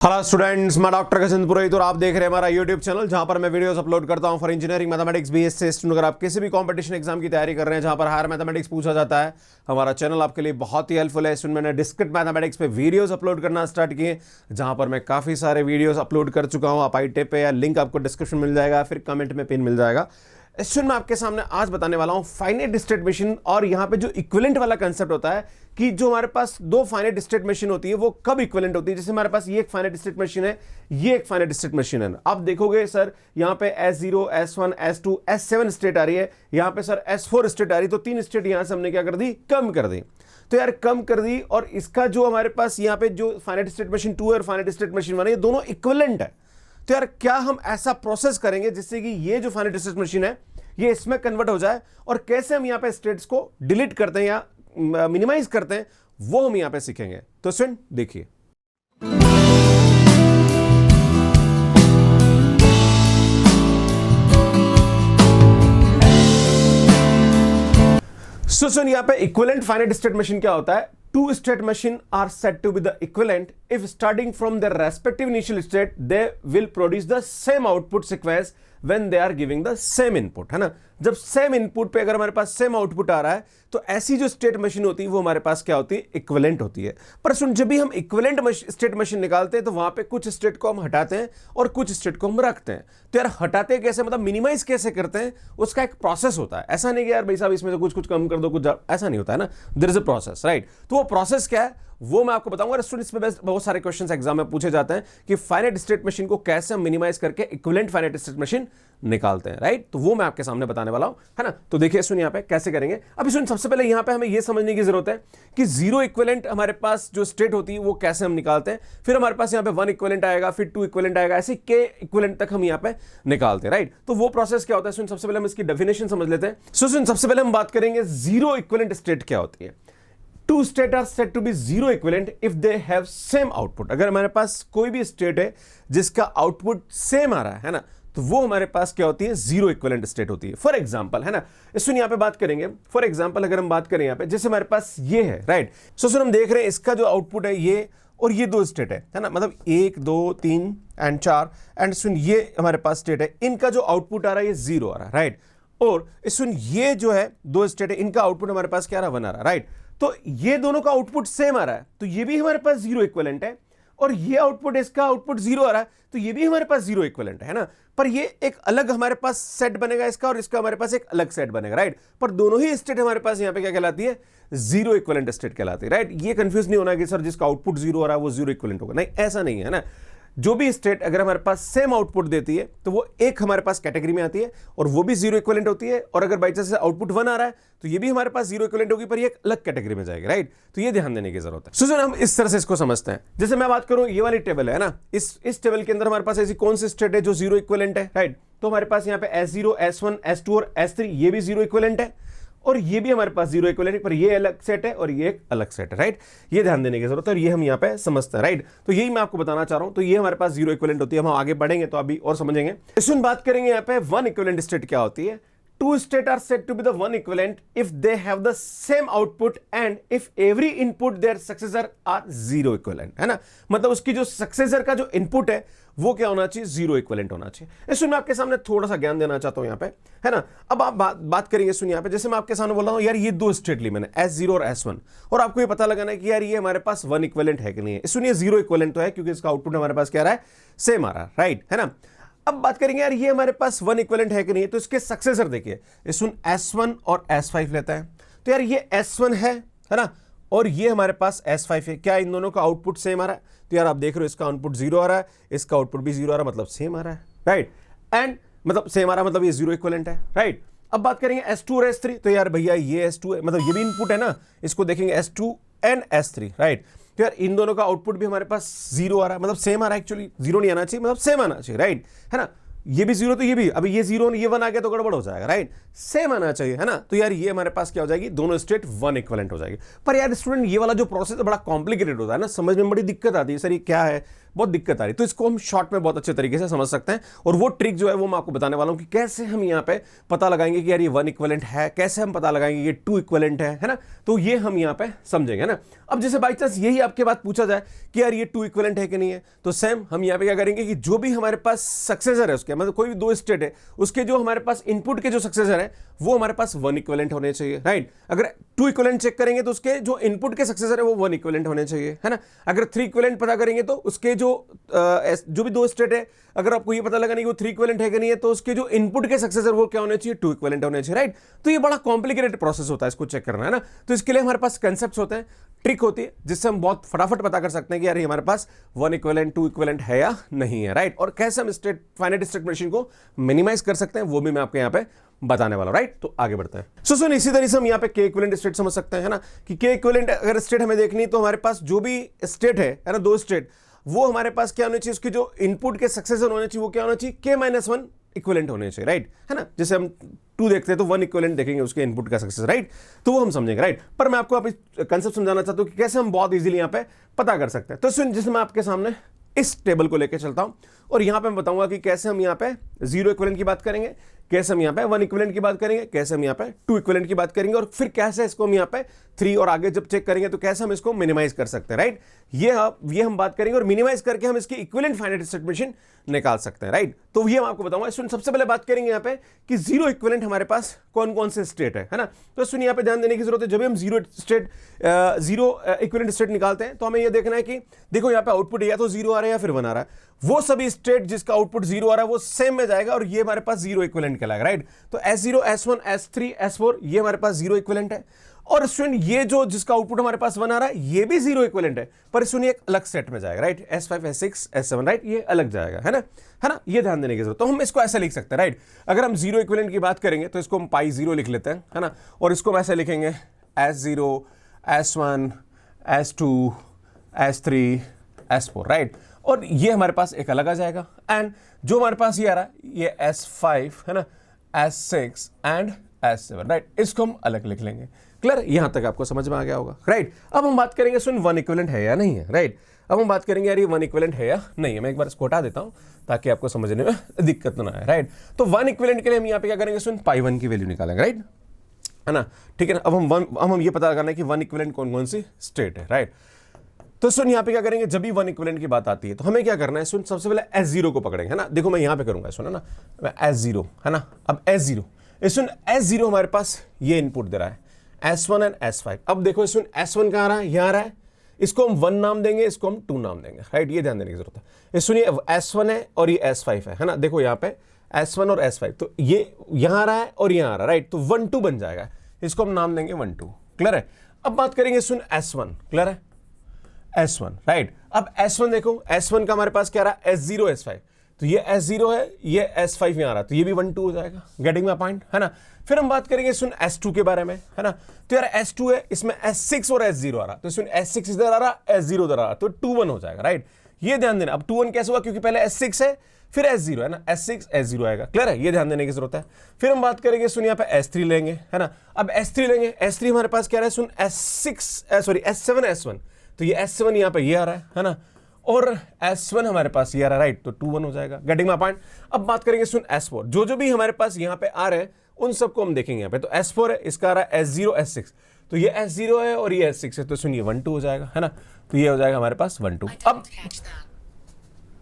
Hello students, मैं doctor Gajendra पुरोहित और आप देख रहे हैं हमारा यूट्यूब चैनल जहां पर मैं वीडियोस अपलोड करता हूं for engineering mathematics B.Sc student. अगर आप किसी भी कंपटीशन एग्जाम की तैयारी कर रहे हैं जहां पर हायर मैथमेटिक्स पूछा जाता है, हमारा चैनल आपके लिए बहुत ही हेल्पफुल है। इसमें मैंने डिस्क्रीट मैथमेटिक्स पे वीडियोस अपलोड करना स्टार्ट किए, जहां पर मैं काफी सारे वीडियोस अपलोड कर चुका हूं। आप आई टेप पे या लिंक आपको डिस्क्रिप्शन मिल जाएगा, फिर कमेंट में पिन मिल जाएगा। इसमें मैं आपके सामने आज बताने वाला हूं फाइनाइट स्टेट मशीन, और यहां पे जो इक्विवेलेंट वाला कंसेप्ट होता है कि जो हमारे पास दो फाइनाइट स्टेट मशीन होती है वो कब इक्विवेलेंट होती है। जैसे हमारे पास ये एक फाइनाइट स्टेट मशीन है, ये एक फाइनाइट स्टेट मशीन है। आप देखोगे सर यहां पे S0, S1, S2, S7 state आ रही है, यहां पे सर S4 स्टेट आ रही है, तो तीन स्टेट यहां से हमने क्या कर दी, कम कर दी। तो यार कम कर दी, और इसका जो हमारे पास यहां पे जो फाइनाइट स्टेट मशीन 2 और फाइनाइट स्टेट मशीन 1 है, ये दोनों इक्विवेलेंट है। तो यार क्या हम ऐसा प्रोसेस करेंगे जिससे कि ये जो फाइनाइट स्टेट मशीन है ये इसमें कन्वर्ट हो जाए, और कैसे हम यहां पे स्टेट्स को डिलीट करते हैं या मिनिमाइज करते हैं वो हम यहां पे सीखेंगे। तो स्टूडेंट देखिए, सुन यहां पे इक्विवेलेंट फाइनाइट स्टेट मशीन क्या होता है। Two state machine are said to be the equivalent if starting from their respective initial state they will produce the same output sequence when they are giving the same input, है ना। जब same input पे अगर हमारे पास same output आ रहा है तो ऐसी जो स्टेट मशीन होती है वो हमारे पास क्या होती है, इक्विवेलेंट होती है। पर सुन, जब भी हम इक्विवेलेंट स्टेट मशीन निकालते हैं तो वहां पे कुछ स्टेट को हम हटाते हैं और कुछ स्टेट को हम रखते हैं। तो यार हटाते कैसे, मतलब मिनिमाइज कैसे करते हैं, उसका एक प्रोसेस होता है। ऐसा नहीं कि यार भाई साहब इसमें से कुछ कुछ कम कर दो, कुछ ऐसा नहीं होता है ना। There is a process, right. तो वो प्रोसेस क्या है वो मैं आपको बताऊंगा। स्टूडेंट्स में बहुत सारे क्वेश्चंस एग्जाम में पूछे जाते हैं कि फाइनाइट स्टेट मशीन को कैसे हम मिनिमाइज करके इक्विवेलेंट फाइनाइट स्टेट मशीन निकालते हैं, राइट। तो वो मैं आपके सामने बताने वाला हूं, है ना। तो देखिए सुन यहां पे कैसे करेंगे। अभी सुन, सबसे पहले यहां पे हमें यह समझने की जरूरत है कि जीरो इक्विवेलेंट हमारे पास जो स्टेट होती है वो कैसे हम निकालते हैं। फिर हमारे पास यहां पे 1 इक्विवेलेंट आएगा, फिर 2 इक्विवेलेंट आएगा, ऐसे के इक्विवेलेंट तक हम यहां पे निकालते हैं, राइट। तो वो प्रोसेस क्या होता है सुन, सबसे पहले हम इसकी डेफिनेशन समझ लेते हैं। सुन, सबसे पहले हम बात करेंगे जीरो इक्विवेलेंट स्टेट क्या होती है। Two states are said to be zero equivalent if they have same output। अगर हमारे पास कोई भी स्टेट है जिसका आउटपुट सेम आ रहा है ना, तो वो हमारे पास क्या होती है, जीरो इक्विवेलेंट स्टेट होती है। फॉर एग्जांपल, है ना, सुन यहां पे बात करेंगे। फॉर एग्जांपल अगर हम बात करें यहां पे, जैसे हमारे पास ये है, राइट। सुन हम देख रहे हैं इसका जो आउटपुट है ये, और ये दो स्टेट है ना, मतलब 1, 2, 3 एंड 4, एंड सुन ये हमारे पास स्टेट है, इनका जो आउटपुट आ रहा है ये 0 आ रहा है, राइट। और सुन ये जो है दो स्टेट है, इनका आउटपुट हमारे पास क्या आ रहा है, 1 आ रहा है, राइट। तो ये दोनों का आउटपुट सेम आ रहा है, तो ये भी हमारे पास जीरो इक्विवेलेंट है, और ये आउटपुट, इसका आउटपुट 0 आ रहा है, तो ये भी हमारे पास जीरो इक्विवेलेंट है ना। पर ये एक अलग हमारे पास सेट बनेगा इसका, और इसका हमारे पास एक अलग सेट बनेगा, राइट। पर दोनों ही स्टेट हमारे पास यहां पे क्या कहलाती है, जीरो इक्विवेलेंट स्टेट कहलाती है, राइट। ये कंफ्यूज नहीं होना कि सर जिसका आउटपुट 0 आ रहा है वो जीरो इक्विवेलेंट होगा, नहीं, ऐसा नहीं है ना। जो भी स्टेट अगर हमारे पास सेम आउटपुट देती है तो वो एक हमारे पास कैटेगरी में आती है, और वो भी जीरो इक्विवेलेंट होती है। और अगर बाई चांस आउटपुट 1 आ रहा है तो ये भी हमारे पास जीरो इक्विवेलेंट होगी, पर ये एक अलग कैटेगरी में जाएगी, राइट। तो ये ध्यान देने की जरूरत है। सुन हम इस तरह से इसको समझते हैं। जैसे मैं बात करूं, ये वाली टेबल है ना, इस टेबल के अंदर हमारे पास ऐसी कौन सी स्टेट है जो जीरो इक्विवेलेंट है, राइट। तो हमारे पास यहाँ पे S0, S1, S2 और S3 ये भी जीरो इक्विवेलेंट है, और ये भी हमारे पास जीरो इक्विवेलेंट है, पर ये अलग सेट है और ये एक अलग सेट है, राइट। ये ध्यान देने की जरूरत है, और ये हम यहाँ पे समझते हैं, राइट। तो यही मैं आपको बताना चाह रहा हूं। तो ये हमारे पास जीरो इक्विवेलेंट होती है, हम आगे बढ़ेंगे तो अभी और समझेंगे। इसमें बात करेंगे यहाँ पे 1 इक्विवेलेंट स्टेट क्या होती है। Two states are said to be the one equivalent if they have the same output and if every input their successor are zero equivalent, है ना। मतलब उसकी जो सक्सेसर का जो इनपुट है वो क्या होना चाहिए, जीरो इक्विवेलेंट होना चाहिए। इसमें मैं आपके सामने थोड़ा सा ज्ञान देना चाहता हूं यहाँ पे, है ना। अब आप बात करेंगे सुनिए यहाँ पे, जैसे मैं आपके सामने बोल रहा हूं यार ये दो स्टेट ली मैंने, S0 और S1, और आपको ये पता लगाना है कि यार ये हमारे पास 1 इक्विवेलेंट है कि नहीं है। सुनिए जीरो इक्विवेलेंट तो है क्योंकि इसका आउटपुट हमारे पास क्या आ रहा है, सेम आ रहा है, राइट, है ना। अब बात करेंगे यार ये हमारे पास 1 इक्विवेलेंट है कि नहीं है, तो इसके सक्सेसर देखिए, इसमें S1 और S5 लेता है। तो यार ये S1 है ना, और ये हमारे पास S5 है। क्या इन दोनों का आउटपुट सेम आ रहा है? तो यार आप देख रहे हो इसका आउटपुट 0 आ रहा है, इसका आउटपुट भी 0 आ रहा है, मतलब सेम आ रहा है, राइट। एंड मतलब सेम आ रहा है, मतलब ये जीरो इक्विवेलेंट है, राइट। अब बात करेंगे S2 और S3, तो यार भैया ये S2 है, मतलब ये भी इनपुट है ना, इसको देखेंगे S2 एंड S3, राइट। तो यार इन दोनों का आउटपुट भी हमारे पास 0 आ रहा है, मतलब सेम आ रहा है, एक्चुअली 0 नहीं आना चाहिए, मतलब सेम आना चाहिए, राइट, है ना। ये भी जीरो तो ये भी, अभी ये जीरो ये वन आ गया तो गड़बड़ हो जाएगा, राइट? सेम आना चाहिए, है ना? तो यार ये हमारे पास क्या हो जाएगी, दोनों स्टेट वन इक्विवेलेंट हो जाएगी। पर यार स्टूडेंट ये वाला जो प्रोसेस है बड़ा कॉम्प्लिकेटेड होता है ना, समझ में बड़ी दिक्कत आती है, सर ये क्या है, बहुत दिक्कत आ रही है। तो इसको हम शॉर्ट में बहुत अच्छे तरीके से समझ सकते हैं, और वो ट्रिक जो है वो मैं आपको बताने वाला हूं कि कैसे हम यहाँ पे पता लगाएंगे कि यार ये वन इक्विवेलेंट है, कैसे हम पता लगाएंगे ये टू इक्विवेलेंट है ना? तो ये हम यहाँ पे समझेंगे ना। अब जैसे बाई चांस यही आपके बात पूछा जाए कि यार ये टू इक्विवेलेंट है कि नहीं है, तो सेम हम यहाँ पे क्या करेंगे कि जो भी हमारे पास सक्सेसर है उसके, मतलब कोई भी दो स्टेट है उसके जो हमारे पास इनपुट के जो सक्सेसर है वो हमारे पास वन इक्विवेलेंट होने चाहिए, राइट? अगर टू इक्विवेलेंट चेक करेंगे तो उसके जो इनपुट के सक्सेसर है वो वन इक्विवेलेंट होने चाहिए, है ना? अगर थ्री इक्विवेलेंट पता करेंगे तो उसके जो भी दो स्टेट है, अगर आपको ये पता लगाना कि वो थ्री इक्विवेलेंट है कि नहीं है, तो उसके जो इनपुट के सक्सेसर वो क्या होने चाहिए, टू इक्विवेलेंट होने चाहिए, राइट? तो ये बड़ा कॉम्प्लिकेटेड प्रोसेस होता है, इसको चेक करना, है ना? तो इसके लिए हमारे पास कंसेप्ट्स होते हैं, ट्रिक होती है, जिससे हम बहुत फटाफट पता कर सकते हैं कि यार ये हमारे पास वन इक्विवेलेंट टू इक्विवेलेंट है या नहीं है, राइट? और कैसे हम स्टेट फाइनाइट स्टेट मशीन को मिनिमाइज कर सकते हैं वो भी मैं आपको यहाँ पे बताने वाला हूं, राइट? तो आगे बढ़ते हैं। सो सुन, इसी तरह से हम यहाँ पे के इक्विवेलेंट स्टेट समझ सकते हैं, है ना? कि के इक्विवेलेंट अगर स्टेट हमें देखनी तो हमारे पास जो भी स्टेट है ना, दो स्टेट, वो हमारे पास क्या होने चाहिए, उसके जो इनपुट के सक्सेसर होने चाहिए वो क्या होना चाहिए, के माइनस वन इक्विवेलेंट होने चाहिए, राइट? है ना? जैसे हम टू देखते हैं तो वन इक्विवेलेंट देखेंगे उसके इनपुट का सक्सेसर, राइट? तो वो हम समझेंगे, राइट? पर मैं आपको कंसेप्ट समझाना चाहता हूं कि कैसे हम बहुत इजीली यहाँ पे पता कर सकते हैं। तो सुन, जिसमें मैं आपके सामने इस टेबल को लेकर चलता हूं और यहां पे मैं बताऊंगा कि कैसे हम यहां पे जीरो इक्विवेलेंट की बात करेंगे, कैसे हम यहां पे वन इक्विवेलेंट की बात करेंगे, कैसे हम यहां पे टू इक्विवेलेंट की बात करेंगे, और फिर कैसे इसको हम यहां पे थ्री और आगे जब चेक करेंगे तो कैसे हम इसको मिनिमाइज कर सकते हैं, राइट? ये हम बात करेंगे और मिनिमाइज करके हम इसकी इक्विवेलेंट फाइनाइट स्टेट मशीन निकाल सकते हैं, राइट? तो ये मैं आपको बताऊंगा। सबसे पहले बात करेंगे यहाँ पे कि जीरो इक्विवेलेंट हमारे पास कौन कौन से स्टेट है ना? तो सुनिए, यहाँ पे ध्यान देने की जरूरत है। जब भी हम जीरो इक्विवेलेंट स्टेट निकालते हैं तो हमें यह देखना है कि देखो यहाँ पे आउटपुट या तो जीरो आ रहा है या फिर वन आ रहा है। वो सभी स्टेट जिसका आउटपुट जीरो आ रहा है वो सेम में जाएगा और ये हमारे पास जीरो इक्विवेलेंट कहलाएगा, राइट? तो S0, S1, S3, S4 ये हमारे पास जीरो इक्विवेलेंट है। और स्टूडेंट ये जो जिसका आउटपुट हमारे पास वन आ रहा है ये भी जीरो इक्विवेलेंट है, पर सुनिए एक अलग सेट में जाएगा, right? S5, S6, S7, right? ये अलग जाएगा, है ना? ये ध्यान देने की जरूरत। तो हम इसको ऐसे लिख सकते हैं, राइट? अगर हम जीरो इक्विवेलेंट की बात करेंगे तो इसको हम पाई जीरो लिख लेते हैं, है ना? और इसको हम ऐसे लिखेंगे S0, S1, S2, S3, S4, right? और ये हमारे पास एक अलग आ जाएगा। एंड जो हमारे पास ये आ रहा है ये S5 है ना, S6 एंड S7, राइट? इसको हम अलग लिख लेंगे। क्लियर? यहां तक आपको समझ में आ गया होगा, राइट? अब हम बात करेंगे सुन वन इक्विवेलेंट है या नहीं है, राइट? अब हम बात करेंगे यार ये वन इक्विवेलेंट है या नहीं है। मैं एक बार इसको हटा देता हूं ताकि आपको समझने में दिक्कत ना आए, राइट? तो वन इक्विवेलेंट के लिए हम यहाँ पे क्या करेंगे सुन, पाई वन की वैल्यू निकालेंगे, राइट? है ना? ठीक है ना? अब हम ये पता लगाना है कि वन इक्विवेलेंट कौन कौन सी स्टेट है, राइट? तो सुन, यहाँ पे क्या करेंगे, जब भी वन इक्विवेलेंट की बात आती है तो हमें क्या करना है सुन, सबसे पहले S0 को पकड़ेंगे, है ना? देखो मैं यहाँ पे करूंगा, सुन, है ना? मैं S0, है ना? अब S0 सुन, S0 हमारे पास ये इनपुट दे रहा है S1 एंड S5। अब देखो सुन, S1 कहाँ आ रहा है, यहाँ आ रहा है, इसको हम 1 नाम देंगे, इसको हम 2 नाम देंगे, राइट? ये ध्यान देने की जरूरत है। ये सुनिए S1 है और ये S5 है ना? देखो यहाँ पे S1 और S5, तो ये यहाँ आ रहा है और यहाँ आ रहा है, राइट? तो 1 2 बन जाएगा, इसको हम नाम देंगे 1 2। क्लियर है? अब बात करेंगे सुन S1, क्लियर है? S1, right? अब S1 देखो, S1 का हमारे पास क्या रहा है, S0, S5, तो ये S0 है, ये S5 यहाँ आ रहा है, तो ये भी 1 2 हो जाएगा। गेटिंग माय पॉइंट, है ना? फिर हम बात करेंगे सुन S2 के बारे में, है ना? तो यार S2 है, इसमें S6 और S0 आ रहा, तो सुन S6 इधर आ रहा, S0 इधर आ रहा, तो 2 1 हो जाएगा, राइट? ये ध्यान देना। अब 2 1 कैसे हुआ, क्योंकि पहले S6 है फिर S0 है ना, S6 S0 आएगा। क्लियर है? ये ध्यान देने की जरूरत है। फिर हम बात करेंगे सुन, यहाँ पे S3 लेंगे, है ना? अब S3 लेंगे, S3 हमारे पास क्या रहा है सुन, S7 S1, तो ये S7 यहाँ पे ये आ रहा है ना? और S1 हमारे पास ये आ रहा है, राइट? तो 2 1 हो जाएगा। Getting my point. अब बात करेंगे सुन S4, जो भी हमारे पास यहाँ पे आ रहे हैं उन सबको हम देखेंगे यहाँ पे। तो S4 है, इसका आ रहा है S0 S6, तो ये S0 है और ये S6 है, तो सुन ये 1 2 हो जाएगा, है ना? तो ये हो जाएगा हमारे पास 1 2। अब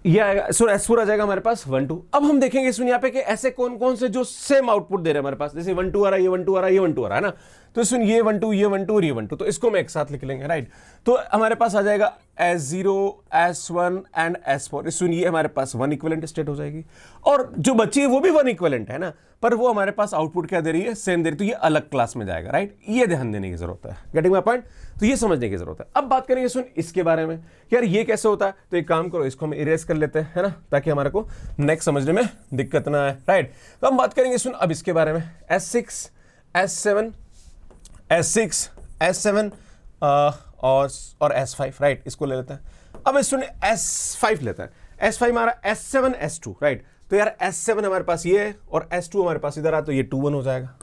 ये आएगा सुन, S4 आ जाएगा हमारे पास 1 2। अब हम देखेंगे सुन यहाँ पे कि ऐसे कौन कौन से जो सेम आउटपुट दे रहे हैं हमारे पास, जैसे 1 2 आ रहा है, ये 1 2 आ रहा है, ये 1 2 आ रहा है ना? तो सुन ये 1 2, ये 1 2 और ये 1 2, तो इसको मैं एक साथ लिख लेंगे, राइट? तो हमारे पास आ जाएगा S0, S1 एंड S4। सुन ये हमारे पास वन इक्विवेलेंट स्टेट हो जाएगी, और जो बची है वो भी वन इक्विवेलेंट है ना, पर वो हमारे पास आउटपुट क्या दे रही है, सेम दे रही है, तो ये अलग क्लास में जाएगा, राइट? ये ध्यान देने की जरूरत है। Getting my point? तो ये समझने की जरूरत है। अब बात करेंगे सुन इसके बारे में, यार ये कैसे होता है, तो एक काम करो, इसको हम इरेज कर लेते हैं, है ना? ताकि हमारे को नेक्स्ट समझने में दिक्कत ना आए, राइट? तो हम बात करेंगे सुन अब इसके बारे में, S6, S7, S6, S7 और S5, राइट? इसको ले लेते हैं। अब सुन S5 लेते हैं, S5 हमारा S7, S2, राइट? तो यार S7 हमारे पास ये है और S2 हमारे पास इधर आ, तो ये 2 1 हो जाएगा,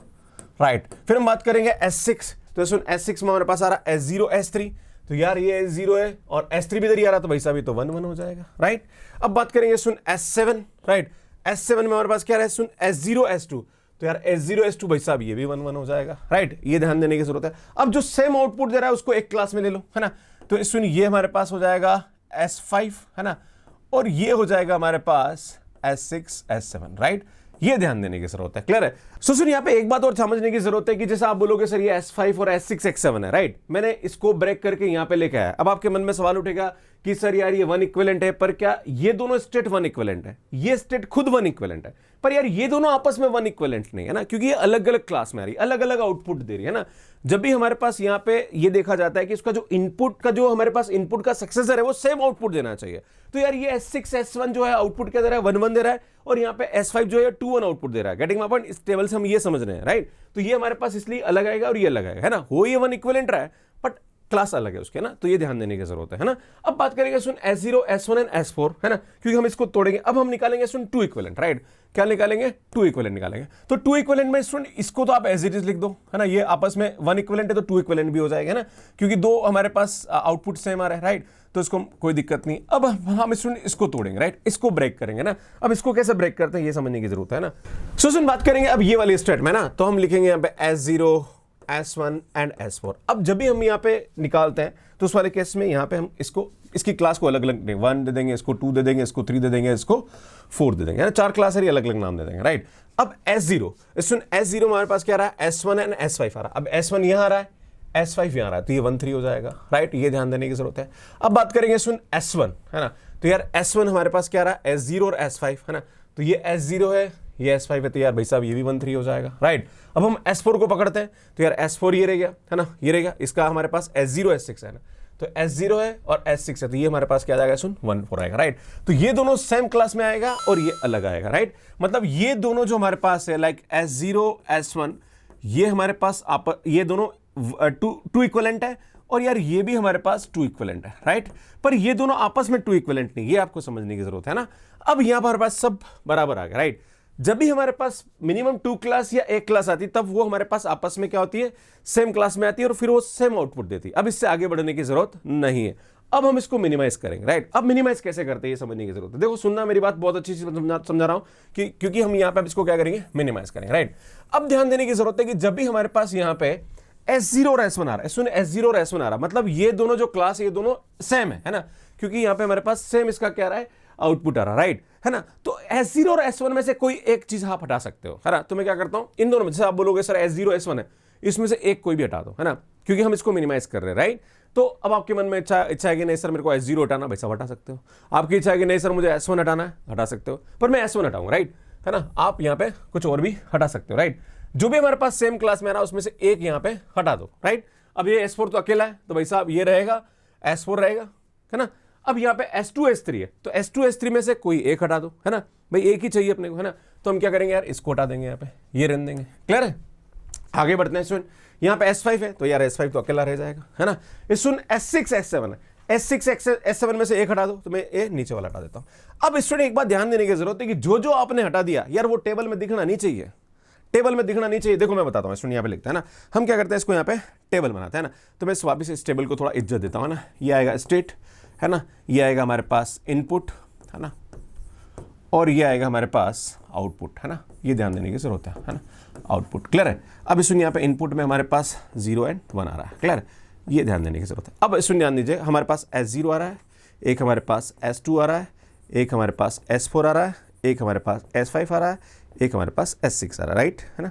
राइट। फिर हम बात करेंगे S6, तो सुन S6 में हमारे पास आ रहा है S0 S3, तो यार ये S0 है और S3 भी इधर ही आ रहा, तो भाई साहब ये तो 1 1 हो जाएगा, राइट। अब बात करेंगे सुन S7, राइट। S7 में हमारे पास क्या है सुन S0 S2, तो यार S0 S2 भाई साहब ये भी 1 1 हो जाएगा, राइट। ये ध्यान देने की जरूरत है। अब जो सेम आउटपुट दे रहा है उसको एक क्लास में ले लो, है ना। तो सुन ये हमारे पास हो जाएगा S5, है ना, और ये हो जाएगा हमारे पास S6 S7, राइट। ये ध्यान देने की जरूरत है, क्लियर है। सो सुन यहाँ पे एक बात और समझने की जरूरत है कि जैसे आप बोलोगे सर ये S5 और S6 X7 है, राइट। मैंने इसको ब्रेक करके यहाँ पे लेके आया। अब आपके मन में सवाल उठेगा कि सर यार ये 1 इक्विवेलेंट है, पर क्या ये दोनों स्टेट 1 इक्विवेलेंट है? ये स्टेट खुद 1 इक्विवेलेंट है, पर यार ये दोनों आपस में 1 इक्विवेलेंट नहीं है ना, क्योंकि ये अलग अलग क्लास में आ रही है, अलग अलग आउटपुट दे रही है ना। जब भी हमारे पास यहाँ पे ये देखा जाता है कि उसका जो इनपुट का जो हमारे पास इनपुट का सक्सेसर है वो सेम आउटपुट देना चाहिए। तो यार ये S6 S1 जो है आउटपुट क्या दे रहा है, 1 1 दे रहा है, और यहाँ पे S5 जो है 2 1 आउटपुट दे रहा है। Getting my point? इस टेबल से हम ये समझ रहे हैं, राइट। तो ये हमारे पास इसलिए अलग आएगा और ये अलग आएगा, है ना। हो ये 1 इक्विवेलेंट रहा है बट क्लास अलग है उसके ना, तो ये ध्यान देने की जरूरत है ना। अब बात करेंगे सुन S0 S1 एंड S4, है ना, क्योंकि हम इसको तोड़ेंगे। अब हम निकालेंगे सुन 2 इक्विवेलेंट, राइट। क्या निकालेंगे? 2 इक्विवेलेंट निकालेंगे। तो 2 इक्विवेलेंट में सुन इसको तो आप एज इट इज लिख दो, है ना। ये आपस में 1 इक्विवेलेंट है तो 2 इक्विवेलेंट भी हो जाएगा, है ना, क्योंकि दो हमारे पास आउटपुट सेम आ रहा है, राइट। तो इसको कोई दिक्कत नहीं। अब हम इसको तोड़ेंगे, राइट, इसको ब्रेक करेंगे ना। अब इसको कैसे ब्रेक करते हैं ये समझने की जरूरत है ना। सो सुन बात करेंगे अब ये वाली स्टेट में ना, तो हम लिखेंगे यहाँ पे S0 S1 एंड S4। अब जब भी हम यहाँ पे निकालते हैं तो उस वाले केस में यहाँ पे हम इसकी क्लास को अलग अलग 1 दे देंगे, इसको 2 दे देंगे, इसको 3 दे देंगे, इसको 4 दे देंगे, 4 क्लास है, अलग अलग नाम दे देंगे, राइट। अब S0 S0 हमारे पास क्या रहा है, S1 एंड S5 आ रहा है। अब S1 यहाँ आ रहा है, S5 यहाँ आ रहा है, तो ये 1 3 हो जाएगा, राइट। ये ध्यान देने की जरूरत है। अब बात करेंगे सुन S1, है ना, तो यार S1 हमारे पास क्या रहा है, S0 और S5, है ना, तो ये S0 है, ये S5 है, तो यार भाई साहब ये भी 1 3 हो जाएगा, राइट। अब हम S4 को पकड़ते हैं, तो यार S4 ये रह गया, है ना, ये रह गया। इसका हमारे पास S0 S6 है ना, तो S0 है और S6 है, तो ये हमारे पास क्या जाएगा सुन 1 4 आएगा, राइट। तो ये दोनों सेम क्लास में आएगा और ये अलग आएगा, राइट। मतलब ये दोनों जो हमारे पास है लाइक S0 S1, ये हमारे पास ये दोनों 2 इक्विवेलेंट है, और यार ये भी हमारे पास 2 इक्विवेलेंट है, राइट। पर ये दोनों आपस में 2 इक्विवेलेंट नहीं, ये आपको समझने की जरूरत है ना। अब यहां पर हमारे पास सब बराबर आ गया, राइट। जब भी हमारे पास मिनिमम 2 क्लास या 1 क्लास आती है तब वो हमारे पास आपस में क्या होती है, सेम क्लास में आती है और फिर वो सेम आउटपुट देती है। अब इससे आगे बढ़ने की जरूरत नहीं है। अब हम इसको मिनिमाइज करेंगे, राइट। अब मिनिमाइज कैसे करते हैं ये समझने की जरूरत है। देखो सुनना मेरी बात, बहुत अच्छी चीज समझा रहा हूं कि क्योंकि हम यहां पे इसको क्या करेंगे, मिनिमाइज करेंगे, राइट। अब ध्यान देने की जरूरत है कि जब भी हमारे पास यहां पे S0 और S1 आ रहा है, सुन S0 और S1 आ रहा है, मतलब ये दोनों जो क्लास है ये दोनों सेम है ना, क्योंकि यहां पे हमारे पास सेम इसका क्या रहा है, आउटपुट आ रहा है, राइट, है ना। तो S0 और S1 में से कोई एक चीज आप हटा सकते हो, है ना। तो मैं क्या करता हूं, इन दोनों में, जैसे आप बोलोगे सर S0 S1 है, इसमें से एक कोई भी हटा दो, है ना, क्योंकि हम इसको मिनिमाइज कर रहे हैं, राइट। तो अब आपके मन में इच्छा है कि नहीं सर मेरे को S0 हटाना, भाई साहब हटा सकते हो। आपकी इच्छा है कि नहीं सर मुझे S1 हटाना है, हटा सकते हो, पर मैं S1 हटाऊंगा, राइट, है ना। आप यहाँ पे कुछ और भी हटा सकते हो, राइट। जो भी हमारे पास सेम क्लास में आ रहा है उसमें से एक यहाँ पे हटा दो, राइट। अब ये S4 तो अकेला है, तो भाई साहब ये रहेगा, S4 रहेगा, है ना। अब यहाँ पे S2 S3 है, तो S2 S3 में से कोई एक हटा दो, है ना, भाई एक ही चाहिए अपने को, है ना। तो हम क्या करेंगे यार, इसको हटा देंगे, यहाँ पे ये रहने देंगे, क्लियर है। आगे बढ़ते हैं सुन, यहाँ पे S5 है, तो यार S5 तो अकेला रह जाएगा, है ना। इस सुन S6 S7 है, S6 S7 में से एक हटा दो, तो मैं ये नीचे वाला हटा देता हूं। अब स्टूडेंट एक बात ध्यान देने की जरूरत है कि जो जो आपने हटा दिया यार वो टेबल में दिखना नहीं चाहिए, टेबल में दिखना नहीं चाहिए। देखो मैं बताता हूँ, यहाँ पे लिखते हैं ना, हम क्या करते हैं, इसको यहाँ पे टेबल बनाते हैं ना। तो मैं वापिस इस टेबल को थोड़ा इज्जत देता हूँ ना। ये आएगा स्टेट, है ना, ये आएगा हमारे पास इनपुट, है ना, और ये आएगा हमारे पास आउटपुट, है ना। ये ध्यान देने की जरूरत है ना, आउटपुट, क्लियर है। अब इस यहाँ पे इनपुट में हमारे पास 0 एंड 1 आ रहा है, क्लियर है, ये ध्यान देने की जरूरत है। अब इस ध्यान दीजिए, हमारे पास S0 आ रहा है, एक हमारे पास S2 आ रहा है, एक हमारे पास S4 आ रहा है, एक हमारे पास S5 आ रहा है, एक हमारे पास S6 आ रहा है, राइट, है ना,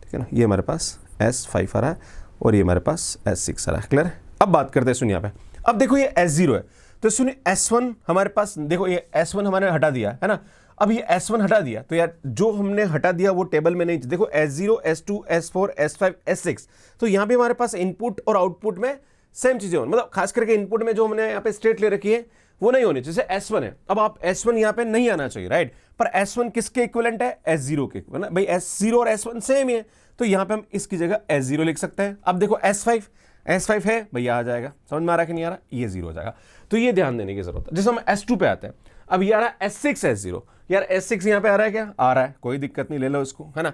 ठीक है ना। ये हमारे पास S5 आ रहा है और ये हमारे पास S6 आ रहा है, क्लियर है। अब बात करते हैं सुनिए यहाँ पे, अब देखो ये S0 है, तो सुनिए S1 हमारे पास, देखो ये S1 हमारे हटा दिया, है ना। अब ये S1 हटा दिया, तो यार जो हमने हटा दिया वो टेबल में नहीं, देखो S0 S2 S4 S5 S6, तो यहाँ पे हमारे पास इनपुट और आउटपुट में सेम चीजें होनी, मतलब खास करके इनपुट में जो हमने यहाँ पे स्टेट ले रखी है वो नहीं होनी, जैसे S1 है। अब आप S1 यहाँ पे नहीं आना चाहिए, राइट, पर S1 किसके इक्विवेलेंट है, S0 के, भाई S0 और S1 सेम ही है, तो यहाँ पे हम इसकी जगह S0 लिख सकते हैं। अब देखो S5 S5 है भैया आ जाएगा, समझ में आ रहा है कि नहीं आ रहा, ये 0 हो जाएगा। तो ये ध्यान देने की जरूरत है। जैसे हम S2 पे आते हैं, अब ये आ रहा है S6 S0, यार S6 यहाँ पे आ रहा है क्या, आ रहा है, कोई दिक्कत नहीं, ले लो इसको, है ना।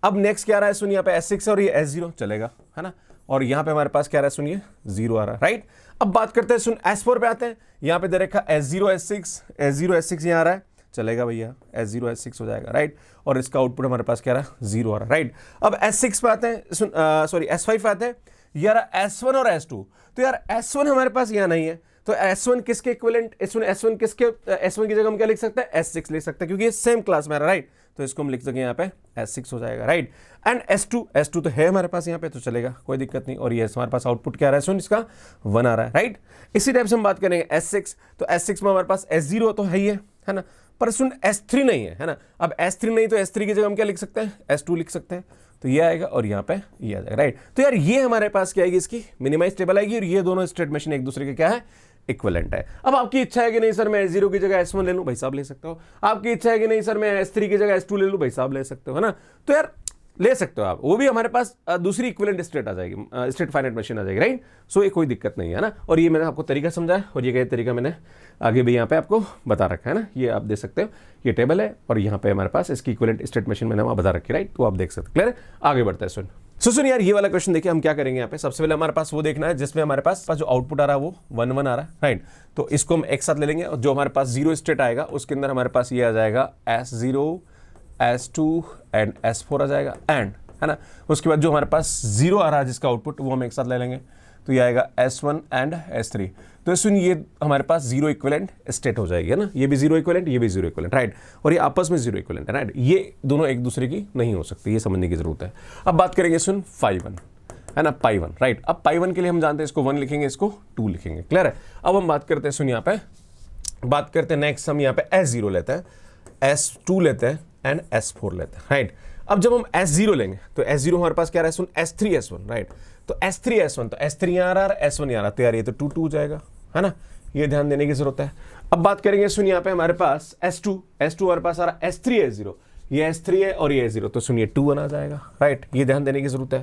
अब नेक्स्ट क्या आ रहा है, सुनिए यहाँ पे S6 और ये S0 चलेगा, है ना, और यहाँ पे हमारे पास क्या आ रहा है, सुनिए 0 आ रहा है, राइट। अब बात करते हैं, सुन S4 पे आते हैं, यहाँ पे दे रखा S0 S6 यहाँ आ रहा है, चलेगा भैया, S0 S6 हो जाएगा, राइट, और इसका आउटपुट हमारे पास क्या आ रहा है, 0 आ रहा है, राइट। अब S6 पे आते हैं, सॉरी S5 पे आते हैं, यार S1 और S2, तो यार S1 हमारे पास यहाँ नहीं है, तो S1 किसके इक्विवेलेंट, S1 किसके, S1 की जगह हम क्या लिख सकते हैं, S6 लिख सकते हैं, क्योंकि ये सेम क्लास में आ रहा है, राइट, तो इसको हम लिख सकें यहाँ पे S6 हो जाएगा, राइट। एंड S2 तो है हमारे पास यहाँ पे, तो चलेगा, कोई दिक्कत नहीं, और ये हमारे पास आउटपुट क्या आ रहा है, सुन इसका 1 आ रहा है, राइट। इसी टाइप से हम बात करेंगे S6, तो S6 में हमारे पास S0 तो है ही है ना, पर सुन S3 नहीं है ना। अब S3 नहीं तो S3 की जगह हम क्या लिख सकते हैं, S2 लिख सकते हैं, तो ये आएगा और यहाँ पे ये आ जाएगा, राइट। तो यार ये हमारे पास क्या आएगी, इसकी मिनिमाइज टेबल आएगी, और ये दोनों स्टेट मशीन एक दूसरे के क्या है, इक्विवेलेंट है। अब आपकी इच्छा है कि नहीं सर मैं S0 की जगह S1 ले लूं, भाई साहब ले सकते हो। आपकी इच्छा है कि नहीं सर मैं S3 की जगह S2 ले लूं, भाई साहब ले सकते हो, है ना। तो यार ले सकते हो आप, वो भी हमारे पास दूसरी इक्विवेलेंट स्टेट आ जाएगी, स्टेट फाइनाइट मशीन आ जाएगी, राइट। सो ये कोई दिक्कत नहीं है ना, और ये मैंने आपको तरीका समझाया, और ये तरीका मैंने आगे भी यहाँ पे आपको बता रखा है ना, ये आप देख सकते हो, ये टेबल है, और यहाँ पे हमारे पास इसकी इक्विवेलेंट स्टेट मशीन मैंने वहाँ बता रखी, राइट, तो आप देख सकते हो, क्लियर है। आगे बढ़ते हैं, सुन यार, ये वाला क्वेश्चन देखिए, हम क्या करेंगे यहाँ पे, सबसे पहले हमारे पास वो देखना है जिसमें हमारे पास जो आउटपुट आ रहा है वो 1 1 आ रहा है, राइट। तो इसको हम एक साथ ले लेंगे, और जो हमारे पास 0 स्टेट आएगा उसके अंदर हमारे पास ये आ जाएगा S0 S2 एंड S4 आ जाएगा, एंड, है ना। उसके बाद जो हमारे पास 0 आ रहा है जिसका आउटपुट, वो हम एक साथ ले लेंगे, तो ये आएगा S1 एंड S3। तो सुन ये हमारे पास 0 इक्विवेलेंट स्टेट हो जाएगी, है ना, ये भी 0 इक्विवेलेंट, ये भी 0 इक्विवेलेंट, राइट, और ये आपस में 0 इक्विवेलेंट है, राइट। ये दोनों एक दूसरे की नहीं हो सकती, ये समझने की जरूरत है। अब बात करेंगे सुन phi 1, है ना, pi 1, राइट। अब pi 1 के लिए हम जानते हैं इसको 1 लिखेंगे, इसको 2 लिखेंगे, क्लियर है। अब हम बात करते हैं, सुन यहाँ पे बात करते हैं नेक्स्ट, हम यहाँ पे S0 लेते हैं, S2 लेते हैं एंड S4 लेते हैं, राइट। अब जब हम S0 लेंगे तो S0 हमारे पास क्या रहा है, सुन S3 S1, राइट। तो S3 S1, तो S3 यहाँ आ रहा है, S1 यहाँ आ रहा है, तो यार ये तो 2 2 हो जाएगा, है ना, ये ध्यान देने की जरूरत है। अब बात करेंगे, सुन यहाँ पे हमारे पास S2 हमारे पास आ रहा है S3 S0, ये S3 है और ये S0, तो सुनिए 2 1 आ जाएगा, राइट, ये ध्यान देने की जरूरत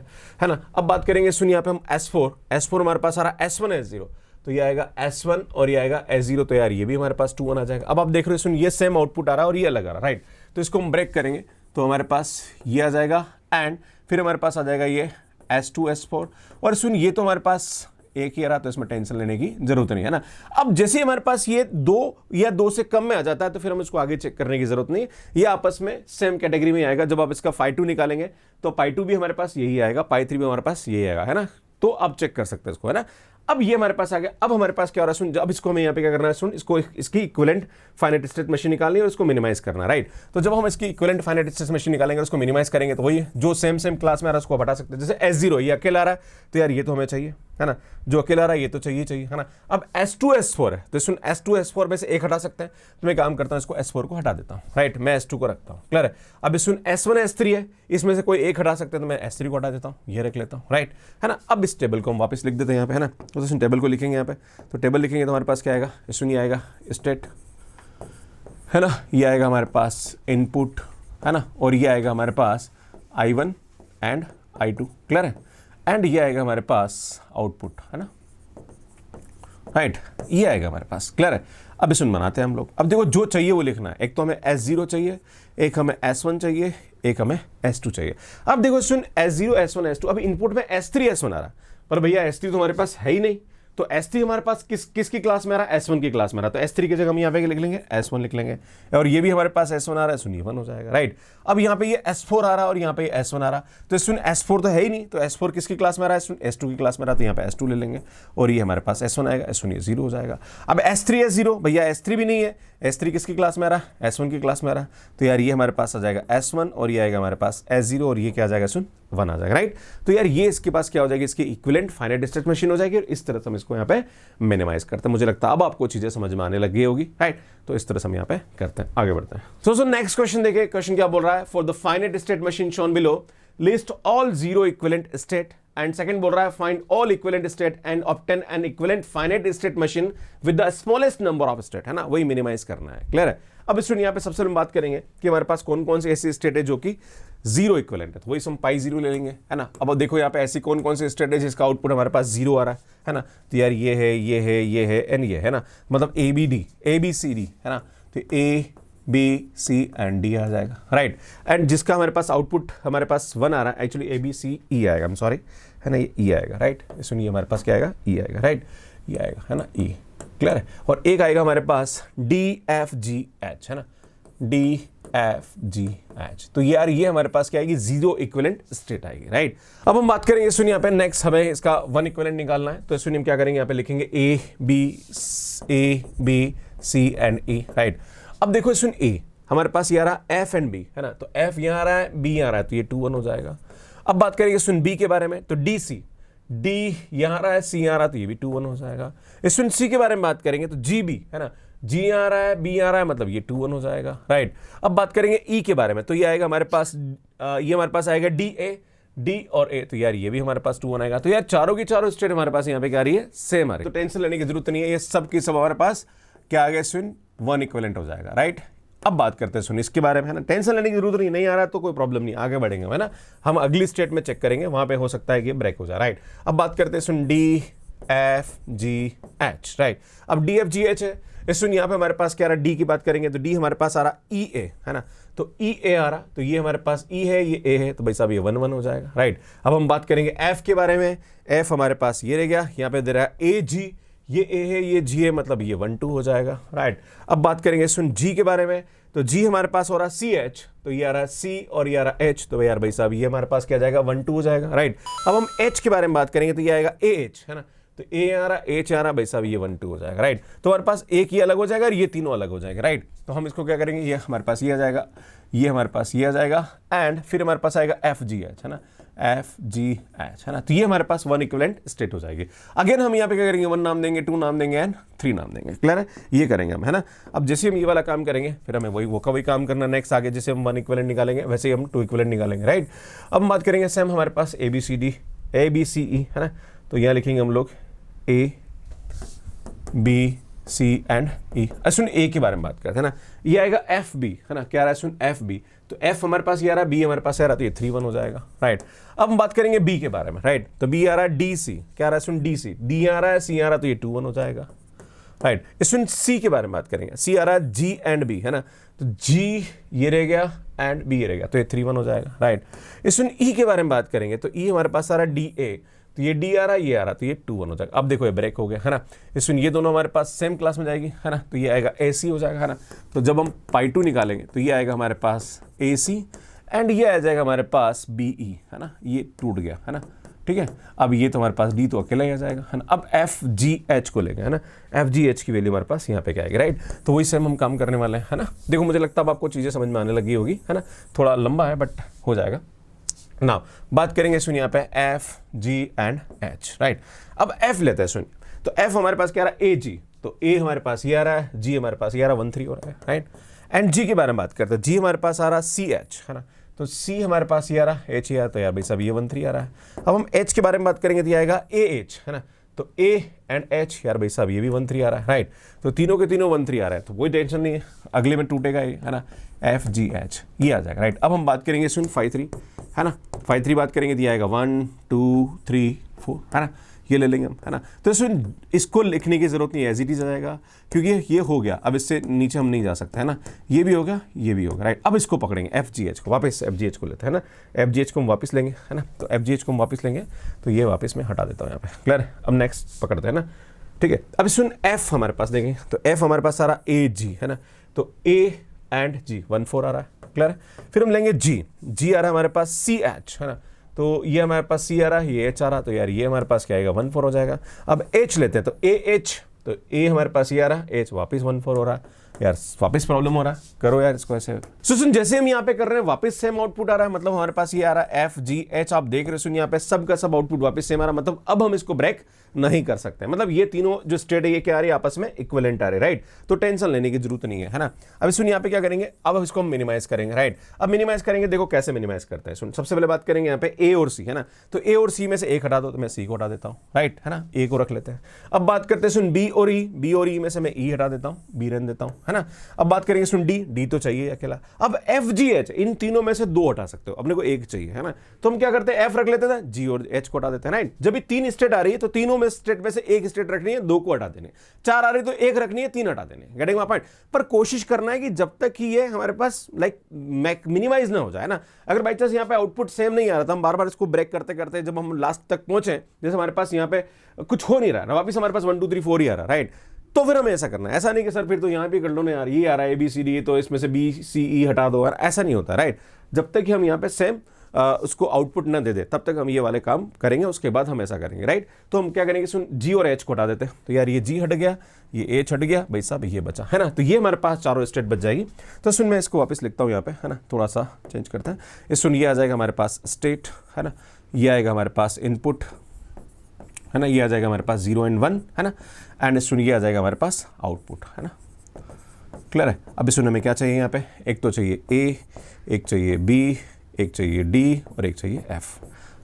है ना। अब बात करेंगे, सुन यहाँ पे हम S4 हमारे पास आ रहा है S1 S0, तो ये आएगा S1 और ये आएगा S0, तो यार ये भी हमारे पास 2 1 आ जाएगा। अब आप देख रहे हो, सुन ये सेम आउटपुट आ रहा है और ये अलग आ रहा है, राइट, तो इसको हम ब्रेक करेंगे, तो हमारे पास ये आ जाएगा, एंड फिर हमारे पास आ जाएगा ये S2 S4, और सुन ये तो हमारे पास एक ही आ रहा, तो इसमें टेंशन लेने की जरूरत नहीं है ना। अब जैसे हमारे पास ये 2 या 2 से कम में आ जाता है, तो फिर हम इसको आगे चेक करने की जरूरत नहीं, ये आपस में सेम कैटेगरी में आएगा। जब आप इसका phi 2 निकालेंगे तो phi 2 भी हमारे पास यही आएगा, phi 3 भी हमारे पास यही आएगा, है ना, तो आप चेक कर सकते हैं इसको, है ना। अब ये हमारे पास आ गया। अब हमारे पास क्या हो रहा है, सुन, अब इसको हमें यहाँ पे क्या करना है, सुन, इसको इसकी इक्विवेलेंट फाइनाइट स्टेट मशीन निकालनी है और इसको मिनिमाइज करना है, राइट। तो जब हम इसकी इक्विवेलेंट फाइनाइट स्टेट मशीन निकालेंगे और उसको मिनिमाइज करेंगे, तो वही जो सेम क्लास में आ रहा है उसको हटा सकते हैं। जैसे S0 ये अकेला आ रहा है, तो यार ये तो हमें चाहिए, है ना, जो अकेला रहा है ये तो चाहिए, है ना। अब S2 S4 है, तो सुन S2 S4 में से एक हटा सकते हैं, तो मैं काम करता हूँ, इसको S4 को हटा देता हूँ, राइट, मैं S2 को रखता हूँ, क्लियर है। अब सुन S1 S3 है, इसमें से कोई एक हटा सकते हैं, तो मैं S3 को हटा देता हूँ, ये रख लेता हूँ, राइट, है ना। अब इस टेबल को हम वापस लिख देते हैं यहाँ पे, है ना, तो सुन टेबल को लिखेंगे यहाँ पे, तो टेबल लिखेंगे तो हमारे पास क्या आएगा, सुन ये आएगा स्टेट, है ना, ये आएगा हमारे पास इनपुट, है ना, और ये आएगा हमारे पास I1 एंड I2, क्लियर है, एंड ये आएगा हमारे पास आउटपुट, है ना, राइट, ये आएगा हमारे पास, क्लियर है। अब सुन बनाते हैं हम लोग। अब देखो जो चाहिए वो लिखना है, एक तो हमें S0 चाहिए, एक हमें S1 चाहिए, एक हमें S2 चाहिए। अब देखो सुन S0 S1 S2, अब इनपुट में S3 S1 आ रहा, पर भैया S3 तो हमारे पास है ही नहीं, तो S3 हमारे पास किसकी क्लास में आ रहा है, S1 की क्लास में आ रहा है, तो S3 की जगह हम यहाँ पे लिख लेंगे S1 लिख लेंगे, और ये भी हमारे पास S1 आ रहा है, सुन ये 1 हो जाएगा, राइट। अब यहाँ पे ये S4 आ रहा है और यहाँ पे ये S1 आ रहा, तो सुन S4 तो है ही नहीं, तो S4 किसकी क्लास में आ रहा है, सुन S2 की क्लास में आ रहा है, तो यहाँ पे S2 ले लेंगे, और ये हमारे पास S1 आएगा, सुन ये 0 हो जाएगा। अब S3 S0, भैया S3 भी नहीं है, S3 किसकी क्लास में आ रहा है, S1 की क्लास में आ रहा है, तो यार ये हमारे पास आ जाएगा S1 और ये आएगा हमारे पास S0, और ये क्या आ जाएगा, सुन 1 आ जाएगा, राइट। तो यार ये इसके पास क्या हो जाएगी, इसकी इक्विवेलेंट फाइनाइट स्टेट मशीन हो जाएगी, और इस तरह से हम इसको यहाँ पे मिनिमाइज करते हैं। मुझे लगता है अब आपको चीजें समझ में आने लगी होगी, राइट, तो इस तरह से हम यहाँ पे करते हैं, आगे बढ़ते हैं। सो नेक्स्ट क्वेश्चन देखिए, क्वेश्चन क्या बोल रहा है, for the finite state machine shown below list all 0 equivalent state and second बोल रहा है find all equivalent state and obtain N equivalent finite state machine with the smallest number of state, है ना, वही मिनिमाइज करना है। Clear है। अब स्टूडेंट यहाँ पे सबसे पहले बात करेंगे कि हमारे पास कौन कौन सी ऐसी स्टेट है जो कि जीरो इक्विवेलेंट है, तो वही हम पाई जीरो ले लेंगे, है ना। अब देखो यहाँ पे ऐसी कौन कौन सी स्टेट है जिसका आउटपुट हमारे पास जीरो आ रहा है ना, तो यार ये है, ये है, ये है एंड ये है ना, मतलब ए बी सी डी, है ना, तो A B C and D आ जाएगा, राइट। एंड जिसका हमारे पास आउटपुट हमारे पास 1 आ रहा है, एक्चुअली ए बी सी ई आएगा, आई एम सॉरी, है ना, ये ई आएगा, राइट। सुनिए हमारे पास क्या आएगा, ई आएगा, राइट, ये आएगा, है ना, ई। क्लियर है। और एक आएगा हमारे पास डी एफ जी एच, है ना, डी एफ जी एच, तो यार ये हमारे पास क्या आएगी, जीरो इक्विवेलेंट स्टेट आएगी, राइट। अब हम बात करेंगे सुनिए यहाँ पे नेक्स्ट हमें इसका 1 इक्विवेलेंट निकालना है, तो सुनिए हम क्या करेंगे, यहाँ पे लिखेंगे A B C and E, right. अब देखो सुन ए हमारे पास ये आ रहा है एफ एंड बी, है ना, तो एफ यहाँ आ रहा है, बी यहाँ आ रहा है, तो ये 2 1 हो जाएगा। अब बात करेंगे सुन बी के बारे में, तो डी सी, डी यहाँ आ रहा है, सी यहाँ आ रहा है, तो ये भी 2 1 हो जाएगा। सुन सी के बारे में बात करेंगे तो जी बी, है ना, जी आ रहा है, बी आ रहा है, मतलब ये 2 1 हो जाएगा, राइट। अब बात करेंगे ई के बारे में, तो ये आएगा हमारे पास, ये हमारे पास आएगा डी ए, डी और ए, तो यार ये भी हमारे पास 2 1 आएगा। तो यार चारों की चारों स्टेट हमारे पास यहाँ पे क्या आ रही है, सेम आ रही है, तो टेंशन लेने की जरूरत नहीं है, ये सब की सब हमारे पास क्या आ गया, सुन 1 इक्विवेलेंट हो जाएगा, राइट। अब बात करते हैं सुन इसके बारे में, है ना, टेंशन लेने की जरूरत नहीं आ रहा तो कोई प्रॉब्लम नहीं, आगे बढ़ेंगे, है ना, हम अगली स्टेट में चेक करेंगे, वहां पे हो सकता है कि ब्रेक हो जाए, राइट। अब बात करते हैं सुन D F G H, right. अब डी एफ जी एच है, सुन यहाँ पे हमारे पास क्या आ रहा है, डी की बात करेंगे तो डी हमारे पास आ रहा ई ए, है ना, तो ई ए आ रहा, तो ये हमारे पास ई है, ये ए है, तो भाई साहब ये 1 1 हो जाएगा, राइट। अब हम बात करेंगे एफ के बारे में, एफ हमारे पास ये रह गया, यहाँ पे दे रहा है ए जी, ये ए है, ये जी है, मतलब ये 1 2 हो जाएगा, राइट। अब बात करेंगे सुन जी के बारे में, तो जी हमारे पास हो रहा है सी एच, तो ये आ रहा है सी और ये आ रहा है एच, तो यार भाई साहब ये हमारे पास क्या जाएगा, 1 2 हो जाएगा, राइट। अब हम एच के बारे में बात करेंगे तो ये आएगा ए एच, है ना, तो ए आ रहा, एच आ रहा, भाई साहब ये 1 2 हो जाएगा, राइट। तो हमारे पास एक ही अलग हो जाएगा और ये तीनों अलग हो जाएगा, राइट। तो हम इसको क्या करेंगे, ये हमारे पास ये आ जाएगा, ये हमारे पास ये आ जाएगा, एंड फिर हमारे पास आएगा एफ जी एच, है ना, एफ जी एच, है ना, तो ये हमारे पास 1 इक्विवेलेंट स्टेट हो जाएगी। अगेन हम यहाँ पे क्या करेंगे, 1 नाम देंगे, 2 नाम देंगे एंड 3 नाम देंगे। क्लियर है, ये करेंगे हम, है ना। अब जैसे हम ये वाला काम करेंगे फिर हमें वही काम करना नेक्स्ट आगे, जैसे हम 1 इक्विवेलेंट निकालेंगे वैसे ही हम 2 इक्विवेलेंट निकालेंगे, राइट। अब हम बात करेंगे सेम हमारे पास A B C D, A B C E, है ना, तो यहाँ लिखेंगे हम लोग ए बी सी एंड ई। सुन ए के बारे में बात करते हैं ना, ये आएगा एफ बी, है ना, क्या आ रहा है सुन एफ बी, तो एफ हमारे पास ये आ रहा है, बी हमारे पास आ रहा है, तो ये 3 1 हो जाएगा, राइट। अब हम बात करेंगे बी के बारे में, राइट, तो बी आ रहा है डी सी, क्या आ रहा है सुन डी सी, डी आ रहा है, सी आ रहा है, तो ये 2 1 हो जाएगा, राइट। इसमें सी के बारे में बात करेंगे, सी आ रहा है जी एंड बी, है ना, तो जी ये रह गया एंड बी ये रह गया, तो ये 3 1 हो जाएगा, राइट। इसमें ई के बारे में बात करेंगे तो ई हमारे पास आ रहा है डी ए, तो ये डी आ रहा है, ये आ रहा, तो ये 2 1 हो जाएगा। अब देखो ये ब्रेक हो गया, है ना, इसमें ये दोनों हमारे पास सेम क्लास में जाएगी, है ना, तो ये आएगा ए सी हो जाएगा, है ना। तो जब हम पाई 2 निकालेंगे तो ये आएगा हमारे पास ए सी एंड ये आ जाएगा हमारे पास बी ई, है ना, ये टूट गया, है ना, ठीक है। अब ये तो हमारे पास डी तो अकेला ही आ जाएगा, है ना। अब एफ जी एच को लेंगे, है ना, एफ जी एच की वैल्यू हमारे पास यहाँ पे क्या आएगी, राइट। तो वही सेम हम काम करने वाले हैं, है ना। देखो मुझे लगता है अब आपको चीज़ें समझ में आने लगी होगी, है ना, थोड़ा लंबा है बट हो जाएगा ना। बात करेंगे सुन यहाँ पे F G and H, right. अब एफ लेते हैं सुन, तो एफ हमारे पास क्या आ रहा है ए जी, तो ए हमारे पास ये आ रहा है, जी हमारे पास ये आ रहा है, 1 3 हो रहा है, राइट। एंड जी के बारे में बात करते हैं, जी हमारे पास आ रहा है सी एच, है ना, तो सी हमारे पास ये आ रहा है, एच ये आ रहा है, तो यार भाई सब ये 1 3 आ रहा है। अब हम एच के बारे में बात करेंगे तो ये आएगा ए एच, है ना, तो ए एंड एच, यार भाई साहब ये भी 1 3 आ रहा है, राइट। तो तीनों के तीनों 1 3 आ रहा है, तो कोई टेंशन नहीं है, अगले में टूटेगा ये, है ना, एफ जी एच ये आ जाएगा, राइट। अब हम बात करेंगे सुन 5 3, है ना, 5 3 बात करेंगे तो ये आएगा 1 2 3 4, है ना, ये ले लेंगे हम, है ना। तो इसको लिखने की जरूरत नहीं है, एज इट इज आ जाएगा, क्योंकि ये हो गया, अब इससे नीचे हम नहीं जा सकते, है ना, ये भी होगा, ये भी होगा, राइट। अब इसको पकड़ेंगे एफ जी एच को, वापस एफ जी एच को लेते हैं ना, एफ जी एच को हम वापस लेंगे, है ना, तो एफ जी एच को हम वापस लेंगे, तो ये वापस मैं हटा देता हूँ यहाँ पे, क्लियर है। अब नेक्स्ट पकड़ते हैं ना, ठीक है। अब सुन एफ हमारे पास देखेंगे तो एफ हमारे पास आ रहा ए जी, है ना, तो ए एंड जी 1 4 आ रहा है, क्लियर है। फिर हम लेंगे जी, जी आ रहा है हमारे पास सी एच, है ना, तो ये हमारे पास सी आ रहा है, ये एच आ रहा है, तो यार ये हमारे पास क्या आएगा 1 4 हो जाएगा। अब एच लेते हैं तो ए एच, तो ए हमारे पास ये आ रहा है, एच वापस 1 4 हो रहा है, यार वापस प्रॉब्लम हो रहा है, करो यार इसको ऐसे। सुन जैसे हम यहाँ पे कर रहे हैं वापस सेम आउटपुट आ रहा है, मतलब हमारे पास ये आ रहा है एफ जी एच, आप देख रहे हो सुन यहाँ पे सब का सब आउटपुट वापस सेम आ रहा है, मतलब अब हम इसको ब्रेक नहीं कर सकते, मतलब ये तीनों जो स्टेट है ये क्या आ रही है, आपस में इक्विवेलेंट आ रही है, राइट। तो टेंशन लेने की जरूरत नहीं है ना। अब सुन यहाँ पे क्या करेंगे, अब इसको हम मिनिमाइज करेंगे, राइट। अब मिनिमाइज करेंगे, देखो कैसे मिनिमाइज करते हैं। सुन सबसे पहले बात करेंगे यहाँ पे ए और सी है ना, तो ए और सी में से एक हटा दो, तो मैं सी को हटा देता हूँ, राइट है ना, ए को रख लेते हैं। अब बात करते हैं सुन बी और ई में से मैं ई हटा देता हूँ, बी रहने देता हूँ, है ना। अब बात करेंगे सुन डी तो चाहिए अकेला। अब एफ जी एच, इन तीनों में से दो हटा सकते हो, अपने को एक चाहिए, है ना। तो हम क्या करते हैं, एफ रख लेते थे, जी और एच को हटा देते हैं, राइट। जब भी तीन स्टेट आ रही है तो तीनों में स्टेट में से एक स्टेट रखनी है, दो को हटा देने, चार आ रही तो एक रखनी है, तीन हटा देने, गेटिंग माय पॉइंट। पर कोशिश करना है कि जब तक कि ये हमारे पास लाइक मिनिमाइज ना हो जाए ना। अगर बाई चांस यहाँ पे आउटपुट सेम नहीं आ रहा था, हम बार बार इसको ब्रेक करते करते जब हम लास्ट तक पहुंचे, जैसे हमारे पास यहाँ पे कुछ हो नहीं रहा ना, वापिस हमारे पास 1 2 3 4 ही आ रहा, राइट। तो फिर हमें ऐसा करना है, ऐसा नहीं कि सर फिर तो यहाँ पे कर लो ना यार, ये आ रहा है ABCD, तो इसमें से BCE हटा दो यार, ऐसा नहीं होता, राइट। जब तक कि हम यहाँ पे सेम उसको आउटपुट ना दे दे तब तक हम ये वाले काम करेंगे, उसके बाद हम ऐसा करेंगे, राइट। तो हम क्या करेंगे, सुन जी और एच को हटा देते हैं, तो यार ये जी हट गया, ये एच हट गया, भाई साहब ये बचा, है ना। तो ये हमारे पास चारों स्टेट बच जाएगी। तो सुन मैं इसको वापस लिखता हूँ यहाँ पे, है ना, थोड़ा सा चेंज करते हैं। इस सुन ये आ जाएगा हमारे पास स्टेट, है ना, ये आएगा हमारे पास इनपुट, है ना, ये आ जाएगा हमारे पास 0 और 1, है ना, एंड सुन ये आ जाएगा हमारे पास आउटपुट, है ना। क्लियर है। अब सुन हमें क्या चाहिए यहाँ पे, एक तो चाहिए ए, एक चाहिए बी, एक चाहिए डी और एक चाहिए एफ,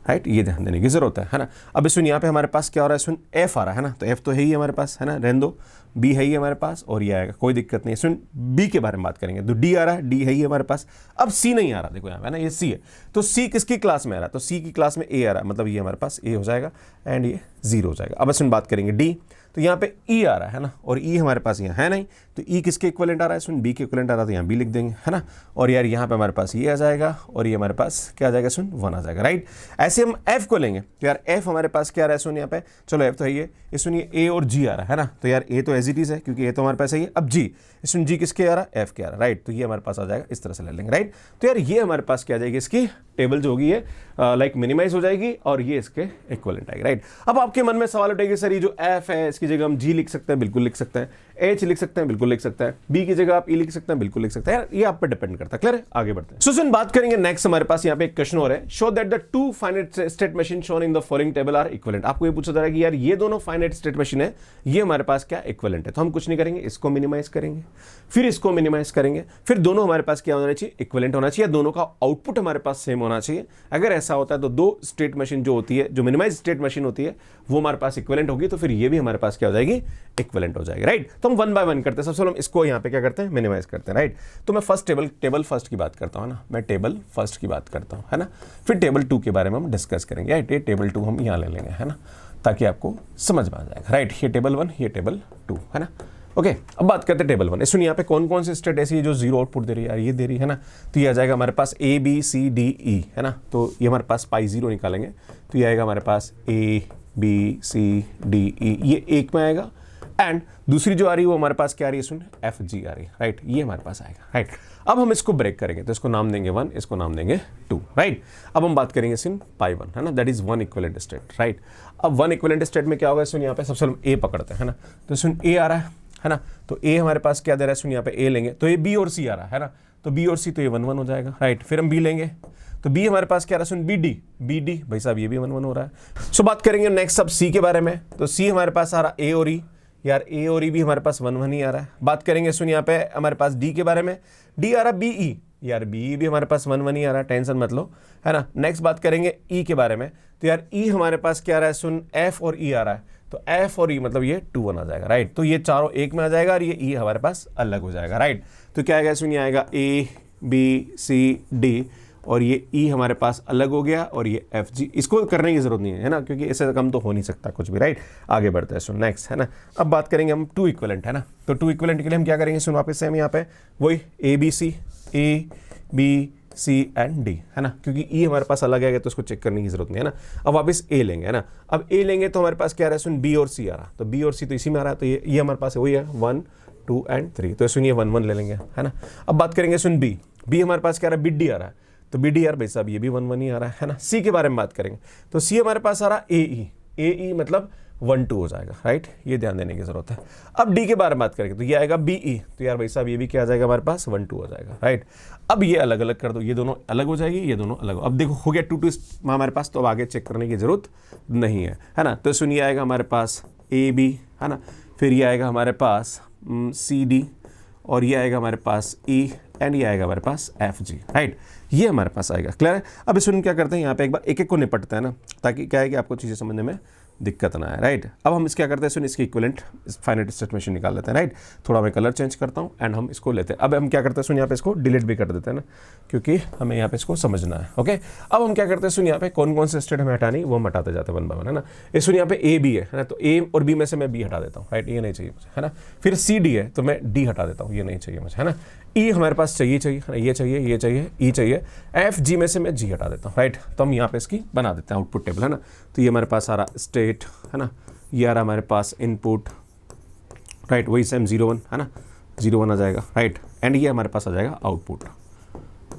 राइट। ये ध्यान देने की जरूरत है ना। अब सुन यहाँ पे हमारे पास क्या हो रहा है, सुन एफ आ रहा है ना, तो एफ तो है ही हमारे पास, है ना, रहने दो। बी है ही हमारे पास और ये आएगा, कोई दिक्कत नहीं है। सुन बी के बारे में बात करेंगे, तो डी आ रहा है, डी है ही हमारे पास। अब सी नहीं आ रहा, देखो यहाँ पे ना, ये सी है, तो सी किसकी क्लास में आ रहा है, तो सी की क्लास में ए आ रहा है, मतलब ये हमारे पास ए हो जाएगा एंड ये 0 हो जाएगा। अब सुन बात करेंगे डी, तो यहाँ पे ई आ रहा है ना, और ई हमारे पास यहाँ है नहीं, तो ई किसके इक्विवेलेंट आ रहा है, सुन बी के इक्विवेलेंट आ रहा है, तो यहाँ बी लिख देंगे, है ना। और यार यहाँ पे हमारे पास ये आ जाएगा और ये हमारे पास क्या आ जाएगा, सुन 1 आ जाएगा, राइट। ऐसे हम एफ को लेंगे, तो यार एफ हमारे पास क्या आ रहा है, सुन यहाँ पे, चलो एफ तो है ये सुन ये ए और जी आ रहा है ना, तो यार ए तो एज इट इज है क्योंकि ए तो हमारे पास है। अब जी सुन जी किसके आ रहा है, एफ के आ रहा है, राइट। तो ये हमारे पास आ जाएगा, इस तरह से ले लेंगे, राइट। तो यार ये हमारे पास क्या आ जाएगी, इसकी टेबल जो होगी ये लाइक मिनिमाइज हो जाएगी और ये इसके इक्विवेलेंट आएगी, राइट। अब आपके मन में सवाल उठेगा, सर ये जो एफ है इसकी जगह हम जी लिख सकते हैं, बिल्कुल लिख सकते हैं, एच लिख सकते हैं, बिल्कुल लिख सकते हैं, बी की जगह आप ई लिख सकते हैं, बिल्कुल लिख सकते हैं, यार ये आप पे डिपेंड करता है। क्लियर है, आगे बढ़ते हैं। सुन बात करेंगे नेक्स्ट, हमारे पास यहाँ पे एक क्वेश्चन और है, show that the two finite state machine shown in the following table are equivalent. आपको ये पूछा जा रहा है कि यार ये दोनों फाइनाइट स्टेट मशीन है, ये हमारे पास क्या इक्विवेलेंट है। तो हम कुछ नहीं करेंगे, इसको मिनिमाइज करेंगे, फिर इसको मिनिमाइज करेंगे, फिर दोनों हमारे पास क्या होना चाहिए, इक्विवेलेंट होना चाहिए, दोनों का आउटपुट हमारे पास सेम होना चाहिए। अगर ऐसा होता है तो दो स्टेट मशीन जो होती है, जो मिनिमाइज स्टेट मशीन होती है, वो हमारे पास इक्विवेलेंट होगी, तो फिर ये भी हमारे पास क्या हो जाएगी, इक्विवेलेंट हो जाएगी, राइट। तो हम 1 बाय 1 करते हैं, सबसे पहले हम इसको यहाँ पे क्या करते हैं, मिनिमाइज करते हैं, राइट। तो मैं फर्स्ट टेबल फर्स्ट की बात करता हूँ ना, मैं टेबल फर्स्ट की बात करता हूँ, है ना। फिर टेबल 2 के बारे में हम डिस्कस करेंगे, राइट। ये टेबल 2 हम यहाँ ले लेंगे, है ना, ताकि आपको समझ में आ जाएगा, राइट। ये टेबल 1, ये टेबल 2, है ना। ओके, अब बात करते हैं टेबल 1। सुनिए यहाँ पे कौन कौन सी स्टेट ऐसी है जो 0 आउटपुट दे रही है, यार ये दे रही है ना। तो ये आ जाएगा हमारे पास A B C D E, है ना। तो ये हमारे पास पाई 0 निकालेंगे, तो ये आएगा हमारे पास A B C D E, ये एक में आएगा। एंड दूसरी जो आ रही है वो हमारे पास क्या आ रही है, सुन F G आ रही है, राइट। ये हमारे पास आएगा, राइट। अब हम इसको ब्रेक करेंगे, तो इसको नाम देंगे 1, इसको नाम देंगे 2, राइट। अब हम बात करेंगे सुन पाई 1, है ना, that is 1 equivalent state, right. अब 1 इक्विवेलेंट स्टेट में क्या होगा, सुन यहाँ पे सबसे पहले A पकड़ते हैं, है ना। तो सुन A आ रहा है ना, तो A हमारे पास क्या दे रहा है, सुन यहाँ पे A लेंगे, तो ये B और C आ रहा है ना, तो B और C तो ये 1 1 हो जाएगा, राइट। फिर हम B लेंगे, तो B हमारे पास क्या रहा है, सुन B D, भाई साहब ये भी 1 1 हो रहा है। सो बात करेंगे नेक्स्ट अब C के बारे में, तो C हमारे पास आ रहा है A और E, यार A और E भी हमारे पास 1 1 ही आ रहा है। बात करेंगे सुन यहाँ पे हमारे पास D के बारे में, D आ रहा है BE, यार BE भी हमारे पास 1 1 ही आ रहा है, टेंशन मत लो, है ना। नेक्स्ट बात करेंगे E के बारे में, तो यार E हमारे पास क्या आ रहा है, सुन F और E आ रहा है, तो F और E मतलब ये 2 1 आ जाएगा, राइट। तो ये चारों एक में आ जाएगा और ये E हमारे पास अलग हो जाएगा, राइट। तो क्या आएगा, सुन ये आएगा A B C D और ये E हमारे पास अलग हो गया और ये F G, इसको करने की जरूरत नहीं है ना, क्योंकि इससे कम तो हो नहीं सकता कुछ भी, राइट। आगे बढ़ते हैं, सुन नेक्स्ट, है ना। अब बात करेंगे हम 2 इक्विवेलेंट, है ना। तो 2 इक्विवेलेंट के लिए हम क्या करेंगे, सुन वापस से हम यहाँ पे वही A B C and D, है ना, क्योंकि E हमारे पास अलग आएगा तो उसको चेक करने की जरूरत नहीं है ना। अब वापस A लेंगे, है ना। अब A लेंगे तो हमारे पास क्या आ रहा है, सुन B और C आ रहा, तो B और C तो इसी में आ रहा है, तो ये हमारे पास वही है 1 2 एंड 3, तो सुन ये 1 1 ले लेंगे, है ना। अब बात करेंगे सुन B हमारे पास क्या आ रहा है, BD आ रहा है, तो BD यार भाई साहब ये भी 1 1 ही आ रहा है ना। C के बारे में बात करेंगे, तो C हमारे पास आ रहा है AE मतलब 1 2 हो जाएगा, राइट। ये ध्यान देने की जरूरत है। अब डी के बारे में बात करेंगे तो ये आएगा BE, तो यार भाई साहब ये भी क्या आ जाएगा हमारे पास 1 2 हो जाएगा, राइट। अब ये अलग अलग कर दो, ये दोनों अलग हो जाएगी, ये दोनों अलग। अब देखो हो गया 2 2 हमारे पास, तो अब आगे चेक करने की जरूरत नहीं है ना। तो सुनिए आएगा हमारे पास AB, है ना, फिर ये आएगा हमारे पास CD, और ये आएगा हमारे पास E, एंड ये आएगा हमारे पास FG, राइट। ये हमारे पास आएगा, क्लियर है। अब इसमें क्या करते हैं, यहाँ पे एक बार एक एक को निपटते हैं ना, ताकि क्या है कि आपको चीज़ें समझने में दिक्कत ना आए, राइट। अब हम इस क्या करते हैं, सुन इसकी इक्विवेलेंट फाइनाइट स्टेट मशीन निकाल लेते हैं, राइट। थोड़ा मैं कलर चेंज करता हूँ एंड हम इसको लेते हैं। अब हम क्या करते हैं, सुन यहाँ पे इसको डिलीट भी कर देते हैं ना, क्योंकि हमें यहाँ पे इसको समझना है, ओके। अब हम क्या करते हैं, सुन यहाँ पे कौन कौन से स्टेट हमें हटानी वो हम हटाते जाते हैं वन बाय वन, है ना। ये सुन यहाँ पे AB है ना, तो A और B में से मैं B हटा देता हूँ, राइट, ये नहीं चाहिए मुझे, है ना। फिर CD है तो मैं D हटा देता हूँ, ये नहीं चाहिए मुझे, है ना। E हमारे पास चाहिए, है ना, ये चाहिए, ये चाहिए, E चाहिए। FG में से मैं G हटा देता हूँ, राइट। तो हम यहाँ पे इसकी बना देते हैं आउटपुट टेबल, है ना। तो ये हमारे पास आ रहा स्टेट, है ना, ये आ रहा हमारे पास इनपुट, राइट, वही सेम 0 1, है ना, 0 1 आ जाएगा, राइट। एंड ये हमारे पास आ जाएगा आउटपुट,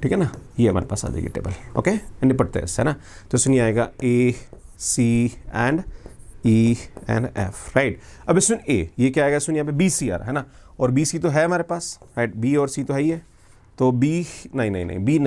ठीक है ना, ये हमारे पास आ जाएगी टेबल, ओके। निपटते हैं, है ना। तो सुनिए आएगा A C and E and F, right. अब इसमें A, ये क्या आएगा, सुनिए यहाँ पे BC आ रहा है ना, और BC तो है हमारे पास, राइट, B और C तो है ही है, तो B नहीं B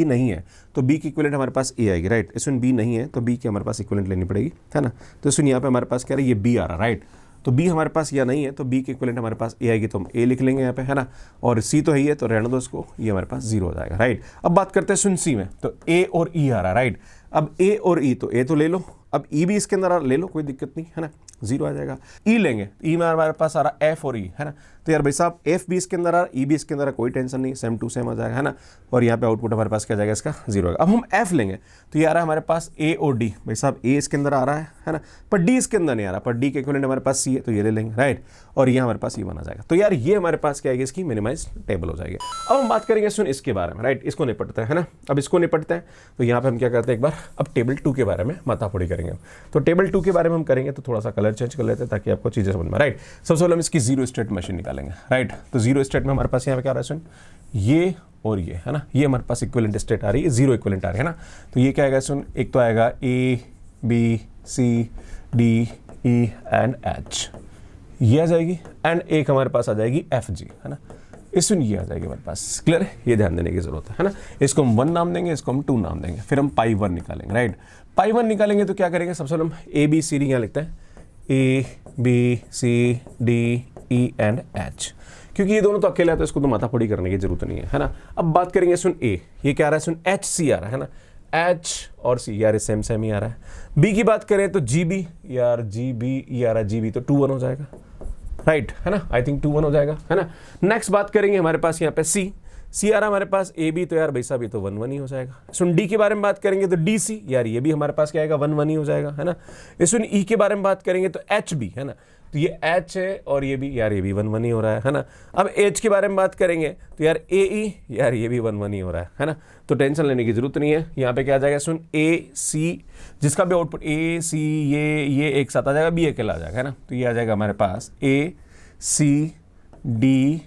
नहीं है, तो B की इक्विवेलेंट हमारे पास A आएगी, राइट। इसमें B नहीं है तो B की हमारे पास इक्विवेलेंट लेनी पड़ेगी, है ना। तो इसमें यहाँ पे हमारे पास क्या है, ये B आ रहा, राइट। तो B हमारे पास या नहीं है, तो B की इक्विवेलेंट हमारे पास A आएगी, तो हम A लिख लेंगे यहाँ पे, है ना। और C तो है ही है, तो रहने दो इसको, ये हमारे पास 0 हो जाएगा, राइट। अब बात करते हैं सुन C में, तो A और E आ रहा है, राइट। अब A और E, तो A तो ले लो, अब E भी इसके अंदर ले लो, कोई दिक्कत नहीं, है ना, 0 आ जाएगा। E लेंगे, E में हमारे पास आ रहा F और E, है ना। तो यार भाई साहब F भी इसके अंदर आ रहा, E भी इसके अंदर, कोई टेंशन नहीं, सेम टू सेम आ जाएगा, है ना। और यहाँ पे आउटपुट हमारे पास क्या जाएगा, इसका 0 आएगा। अब हम F लेंगे, तो ये आ रहा है हमारे पास A और D, भाई साहब A इसके अंदर आ रहा है ना, पर D इसके अंदर नहीं आ रहा, पर D के इक्विवेलेंट हमारे पास C है, तो ये ले लेंगे, राइट। और ये हमारे पास E बना जाएगा। तो यार ये हमारे पास क्या आएगी, इसकी मिनिमाइज टेबल हो जाएगी। अब हम बात करेंगे सुन इसके बारे में, राइट, इसको निपटते हैं, है ना। अब इसको निपटते हैं, तो यहाँ पे हम क्या करते हैं, एक बार अब टेबल 2 के बारे में माथाफोड़ी करेंगे। तो टेबल 2 के बारे में हम करेंगे तो थोड़ा सा कलर चेंज कर लेते हैं ताकि आपको चीज़ें समझ में, राइट। सबसे पहले हम इसकी 0 स्टेट मशीन निकालेंगे, राइट। तो 0 स्टेट में हमारे पास यहाँ पे क्या आ रहा है, सुन ये और ये, है ना, ये हमारे पास इक्विवेलेंट स्टेट आ रही है, 0 इक्विवेलेंट आ रही है ना। तो ये क्या आएगा, सुन एक तो आएगा A B C D E and H, ये आ जाएगी, एंड एक हमारे पास आ जाएगी FG, है ना। इसमें ये आ जाएगी हमारे पास, क्लियर है, ये ध्यान देने की जरूरत है ना। इसको हम 1 नाम देंगे, इसको हम 2 नाम देंगे, फिर हम पाई 1 निकालेंगे, राइट। पाई 1 निकालेंगे तो क्या करेंगे, सबसे पहले हम A B C D यहाँ लिखते हैं, A B C D E and H, क्योंकि ये दोनों तो अकेला है तो इसको तो माथाफोड़ी करने की जरूरत नहीं है ना। अब बात करेंगे सुन A, ये क्या आ रहा है, सुन HC आ रहा है ना, H और C यार सेम सेम ही आ रहा है। B की बात करें तो GB, यार GB ये आ रहा है, GB तो 2 1 हो जाएगा, राइट, है ना, आई थिंक 2 1 हो जाएगा, है ना। नेक्स्ट बात करेंगे हमारे पास यहाँ पे C आ रहा है हमारे पास AB, तो यार भाई साहब ये तो 1 1 ही हो जाएगा। सुन D के बारे में बात करेंगे तो DC, यार ये भी हमारे पास क्या आएगा, 1 1 ही हो जाएगा, है ना। सुन E के बारे में बात करेंगे तो HB, है ना, तो ये H है और ये भी, यार ये भी 1 1 ही हो रहा है ना। अब H के बारे में बात करेंगे तो यार AE, यार ये भी 1 1 ही हो रहा है ना। तो टेंशन लेने की जरूरत नहीं है, यहाँ पे क्या आ जाएगा, सुन AC, जिसका भी आउटपुट A C ये एक साथ आ जाएगा, B अकेला आ जाएगा, है ना। तो ये आ जाएगा हमारे पास A C D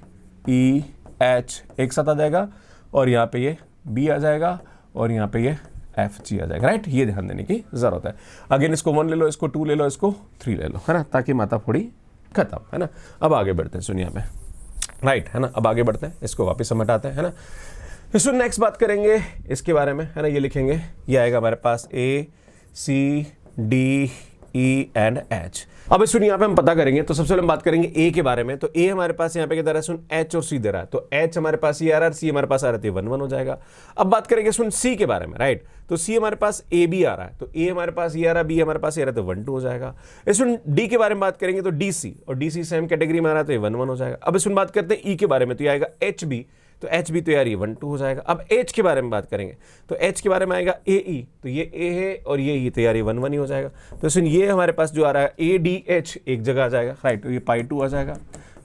E H एक साथ आ जाएगा, और यहाँ पे ये B आ जाएगा, और यहाँ पे ये FG आ जाएगा, राइट। ये ध्यान देने की जरूरत है। अगेन इसको 1 ले लो, इसको 2 ले लो, इसको 3 ले लो, है ना, ताकि माथाफोड़ी खत्म, है ना। अब आगे बढ़ते हैं, सुन यहाँ पे, राइट, है ना। अब आगे बढ़ते हैं, इसको वापस हम हटाते हैं, है ना। इसमें नेक्स्ट बात करेंगे इसके बारे में, है ना, ये लिखेंगे, ये आएगा हमारे पास A C D E and H। अब सुन यहाँ पे हम पता करेंगे, तो सबसे पहले हम बात करेंगे A के बारे में। तो A हमारे पास यहाँ पे क्या दे रहा है, सुन H और C दे रहा है, तो H हमारे पास ये आ रहा है, C हमारे पास आ रहा है, तो 1 1 हो जाएगा। अब बात करेंगे सुन C के बारे में, राइट। तो C हमारे पास AB आ रहा है, तो A हमारे पास ये आ रहा है, B हमारे पास ये आ रहा है, तो 1 2 हो जाएगा। इसमें D के बारे में बात करेंगे तो DC, और DC सेम कैटेगरी में आ रहा है, तो 1 1 हो जाएगा। अब इसमें बात करते हैं E के बारे में, तो ये आएगा HB, तो HB तो यार ये 1 2 हो जाएगा। अब H के बारे में बात करेंगे तो H के बारे में आएगा AE, तो ये A है और ये E, तो यार ये 1 1 ही हो जाएगा। तो सुन ये हमारे पास जो आ रहा है ADH एक जगह आ जाएगा, राइट, तो ये पाई 2 आ जाएगा।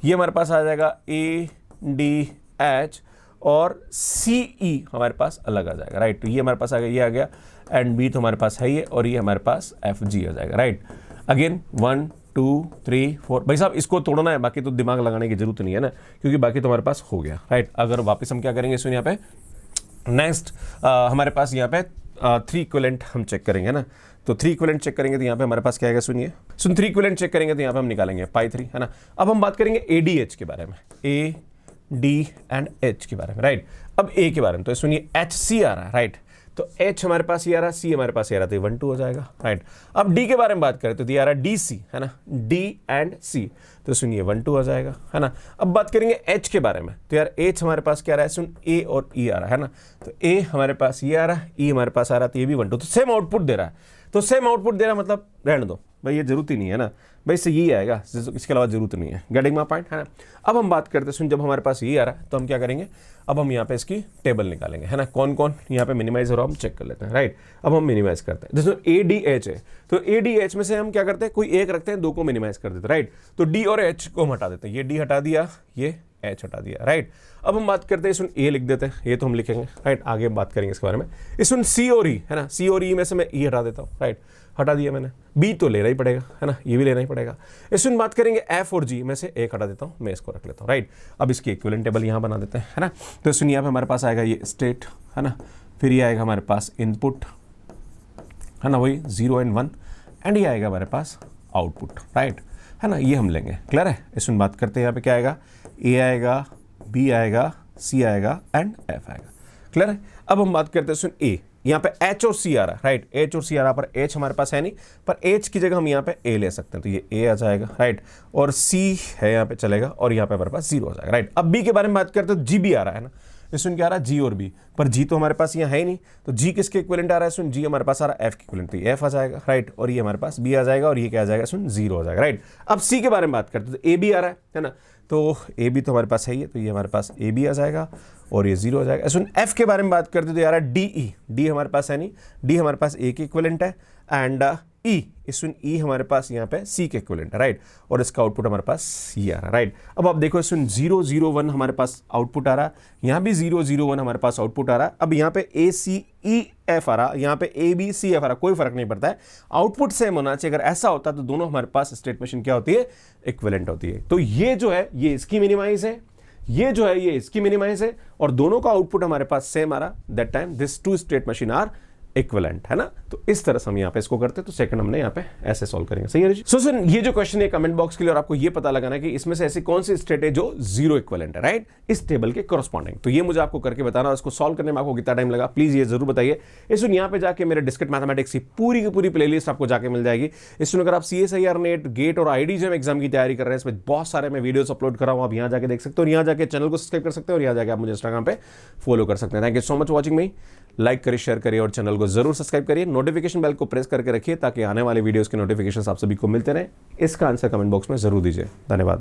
ये हमारे पास आ जाएगा ADH, और CE हमारे पास अलग आ जाएगा, राइट। तो ये हमारे पास आ गया, ये आ गया, एंड B तो हमारे पास है ही है, और ये हमारे पास FG आ जाएगा, राइट। अगेन 1 2 3 4, भाई साहब इसको तोड़ना है, बाकी तो दिमाग लगाने की जरूरत नहीं है ना, क्योंकि बाकी तो हमारे पास हो गया, राइट। अगर वापस हम क्या करेंगे, सुन यहाँ पे नेक्स्ट हमारे पास यहाँ पे 3 इक्विवेलेंट हम चेक करेंगे ना। तो 3 इक्विवेलेंट चेक करेंगे तो यहाँ पे हमारे पास क्या आएगा, सुनिए 3 इक्विवेलेंट चेक करेंगे तो यहाँ पे हम निकालेंगे पाई 3, है ना। अब हम बात करेंगे ADH के बारे में, A D एंड H के बारे में, राइट। अब A के बारे में तो सुनिए HC आ रहा है, राइट। तो H हमारे पास ये आ रहा है, C हमारे पास ये आ रहा है, तो ये 1 2 हो जाएगा, राइट। अब D के बारे में बात करें तो ये आ रहा है DC, है ना, D एंड C, तो सुनिए 1 2 हो जाएगा, है ना। अब बात करेंगे H के बारे में तो यार H हमारे पास क्या आ रहा है, सुन A और E आ रहा है ना। तो A हमारे पास ये आ रहा है, E हमारे पास आ रहा है, तो ये भी 1 2, तो सेम आउटपुट दे रहा है। तो सेम आउटपुट दे रहा है मतलब रहने दो भाई, ये जरूरत ही नहीं है ना भाई, इससे यही आएगा, इसके अलावा जरूरत नहीं है। गेटिंग माय पॉइंट, है ना। अब हम बात करते हैं, सुन जब हमारे पास ये आ रहा है तो हम क्या करेंगे, अब हम यहाँ पे इसकी टेबल निकालेंगे, है ना। कौन कौन यहाँ पे मिनिमाइज हो रहा है हम चेक कर लेते हैं, राइट। अब हम मिनिमाइज करते हैं, जैसे ADH है तो ADH में से हम क्या करते हैं, कोई एक रखते हैं, 2 को मिनिमाइज कर देते हैं, राइट। तो D और H को हम हटा देते हैं, ये D हटा दिया, ये H हटा दिया, राइट। अब हम बात करते हैं, इसमें A लिख देते हैं, ये तो हम लिखेंगे, राइट, आगे बात करेंगे इसके बारे में। इसमें C और E है ना, C और E में से मैं E हटा देता हूँ, राइट, हटा दिया मैंने। B तो लेना ही पड़ेगा, है ना, ये भी लेना ही पड़ेगा। इसमें बात करेंगे F और G में से एक हटा देता हूँ, मैं इसको रख लेता हूँ, राइट। अब इसकी इक्विवेलेंट टेबल यहाँ बना देते हैं, है ना। तो इसमें यहाँ पे हमारे पास आएगा ये स्टेट, है ना, फिर ये आएगा हमारे पास इनपुट, है ना, वही 0 एंड 1, एंड ये आएगा हमारे पास आउटपुट, राइट, है ना। ये हम लेंगे, क्लियर है। इसमें बात करते हैं, यहाँ पे क्या आएगा, A आएगा, B आएगा, C आएगा एंड F आएगा, क्लियर है। अब हम बात करते हैं, सुन A, यहाँ पे H और C आ रहा है, राइट, H और C आ रहा है, पर H हमारे पास है नहीं, पर H की जगह हम यहाँ पे A ले सकते हैं, तो ये A आ जाएगा, राइट, और C है यहाँ पे चलेगा, और यहाँ पे हमारे पास 0 आ जाएगा, राइट। अब B के बारे में बात करते हैं, G भी आ रहा है ना, इसमें क्या आ रहा है, G और B, पर G तो हमारे पास यहाँ है ही नहीं, तो G किसके इक्विवेलेंट आ रहा है, सुन G हमारे पास आ रहा है F के इक्विवेलेंट, तो ये F आ जाएगा, राइट, और ये हमारे पास B आ जाएगा, और ये क्या आ जाएगा, सुन 0 हो जाएगा, राइट। अब C के बारे में बात करते हैं, तो A भी आ रहा है ना, तो A भी तो हमारे पास है ही है, तो ये हमारे पास A भी आ जाएगा और ये 0 हो जाएगा। सुन F के बारे में बात करते तो यार D हमारे पास है नहीं, D हमारे पास A के इक्विवेलेंट है, एंड E, इसमें E हमारे पास यहाँ पे C के इक्विवेलेंट है, राइट, और इसका आउटपुट हमारे पास ये आ रहा है, राइट। अब आप देखो, इसमें 0 0 1 हमारे पास आउटपुट आ रहा है, यहाँ भी 0 0 1 हमारे पास आउटपुट आ रहा है। अब यहाँ पे A C E F आ रहा, यहाँ पे A B C F आ रहा, कोई फर्क नहीं पड़ता है, आउटपुट सेम होना चाहिए। अगर ऐसा होता तो दोनों हमारे पास स्टेट मशीन क्या होती है, इक्विवेलेंट होती है। तो ये जो है ये इसकी मिनिमाइज है, ये जो है ये इसकी मिनिमाइज है, और दोनों का आउटपुट हमारे पास सेम आ रहा, that time this 2 state machine are equivalent, है ना। तो इस तरह से हम यहाँ पे इसको करते हैं, तो सेकंड हमने यहाँ पे ऐसे सॉल्व करेंगे, सही है जी। सो सर ये जो क्वेश्चन है कमेंट बॉक्स के लिए, और आपको ये पता लगाना है कि इसमें से ऐसी कौन सी स्टेट है जो 0 इक्विवेलेंट है, राइट, इस टेबल के करस्पॉन्डिंग। तो ये मुझे आपको करके बताना, और इसको सॉल्व करने में आपको कितना टाइम लगा प्लीज ये जरूर बताइए। इसमें यहाँ पे जाके मेरे डिस्क्रीट मैथमेटिक्स की पूरी प्लेलिस्ट आपको जाके मिल जाएगी। इसमें अगर आप CSIR नेट, गेट और IDGM एग्जाम की तैयारी कर रहे हैं, इसमें बहुत सारे मैं वीडियोस अपलोड कर रहा हूँ, आप यहाँ जाके देख सकते हो, और यहाँ जाके चैनल को सब्सक्राइब कर सकते हो, और यहाँ जाके आप मुझे इंस्टाग्राम पे फॉलो कर सकते हैं। Thank you so much watching me. Like करिए, शेयर करिए, और चैनल को जरूर सब्सक्राइब करिए, नोटिफिकेशन बेल को प्रेस करके रखिए ताकि आने वाले वीडियोस के नोटिफिकेशन आप सभी को मिलते रहे। इसका आंसर कमेंट बॉक्स में जरूर दीजिए। धन्यवाद।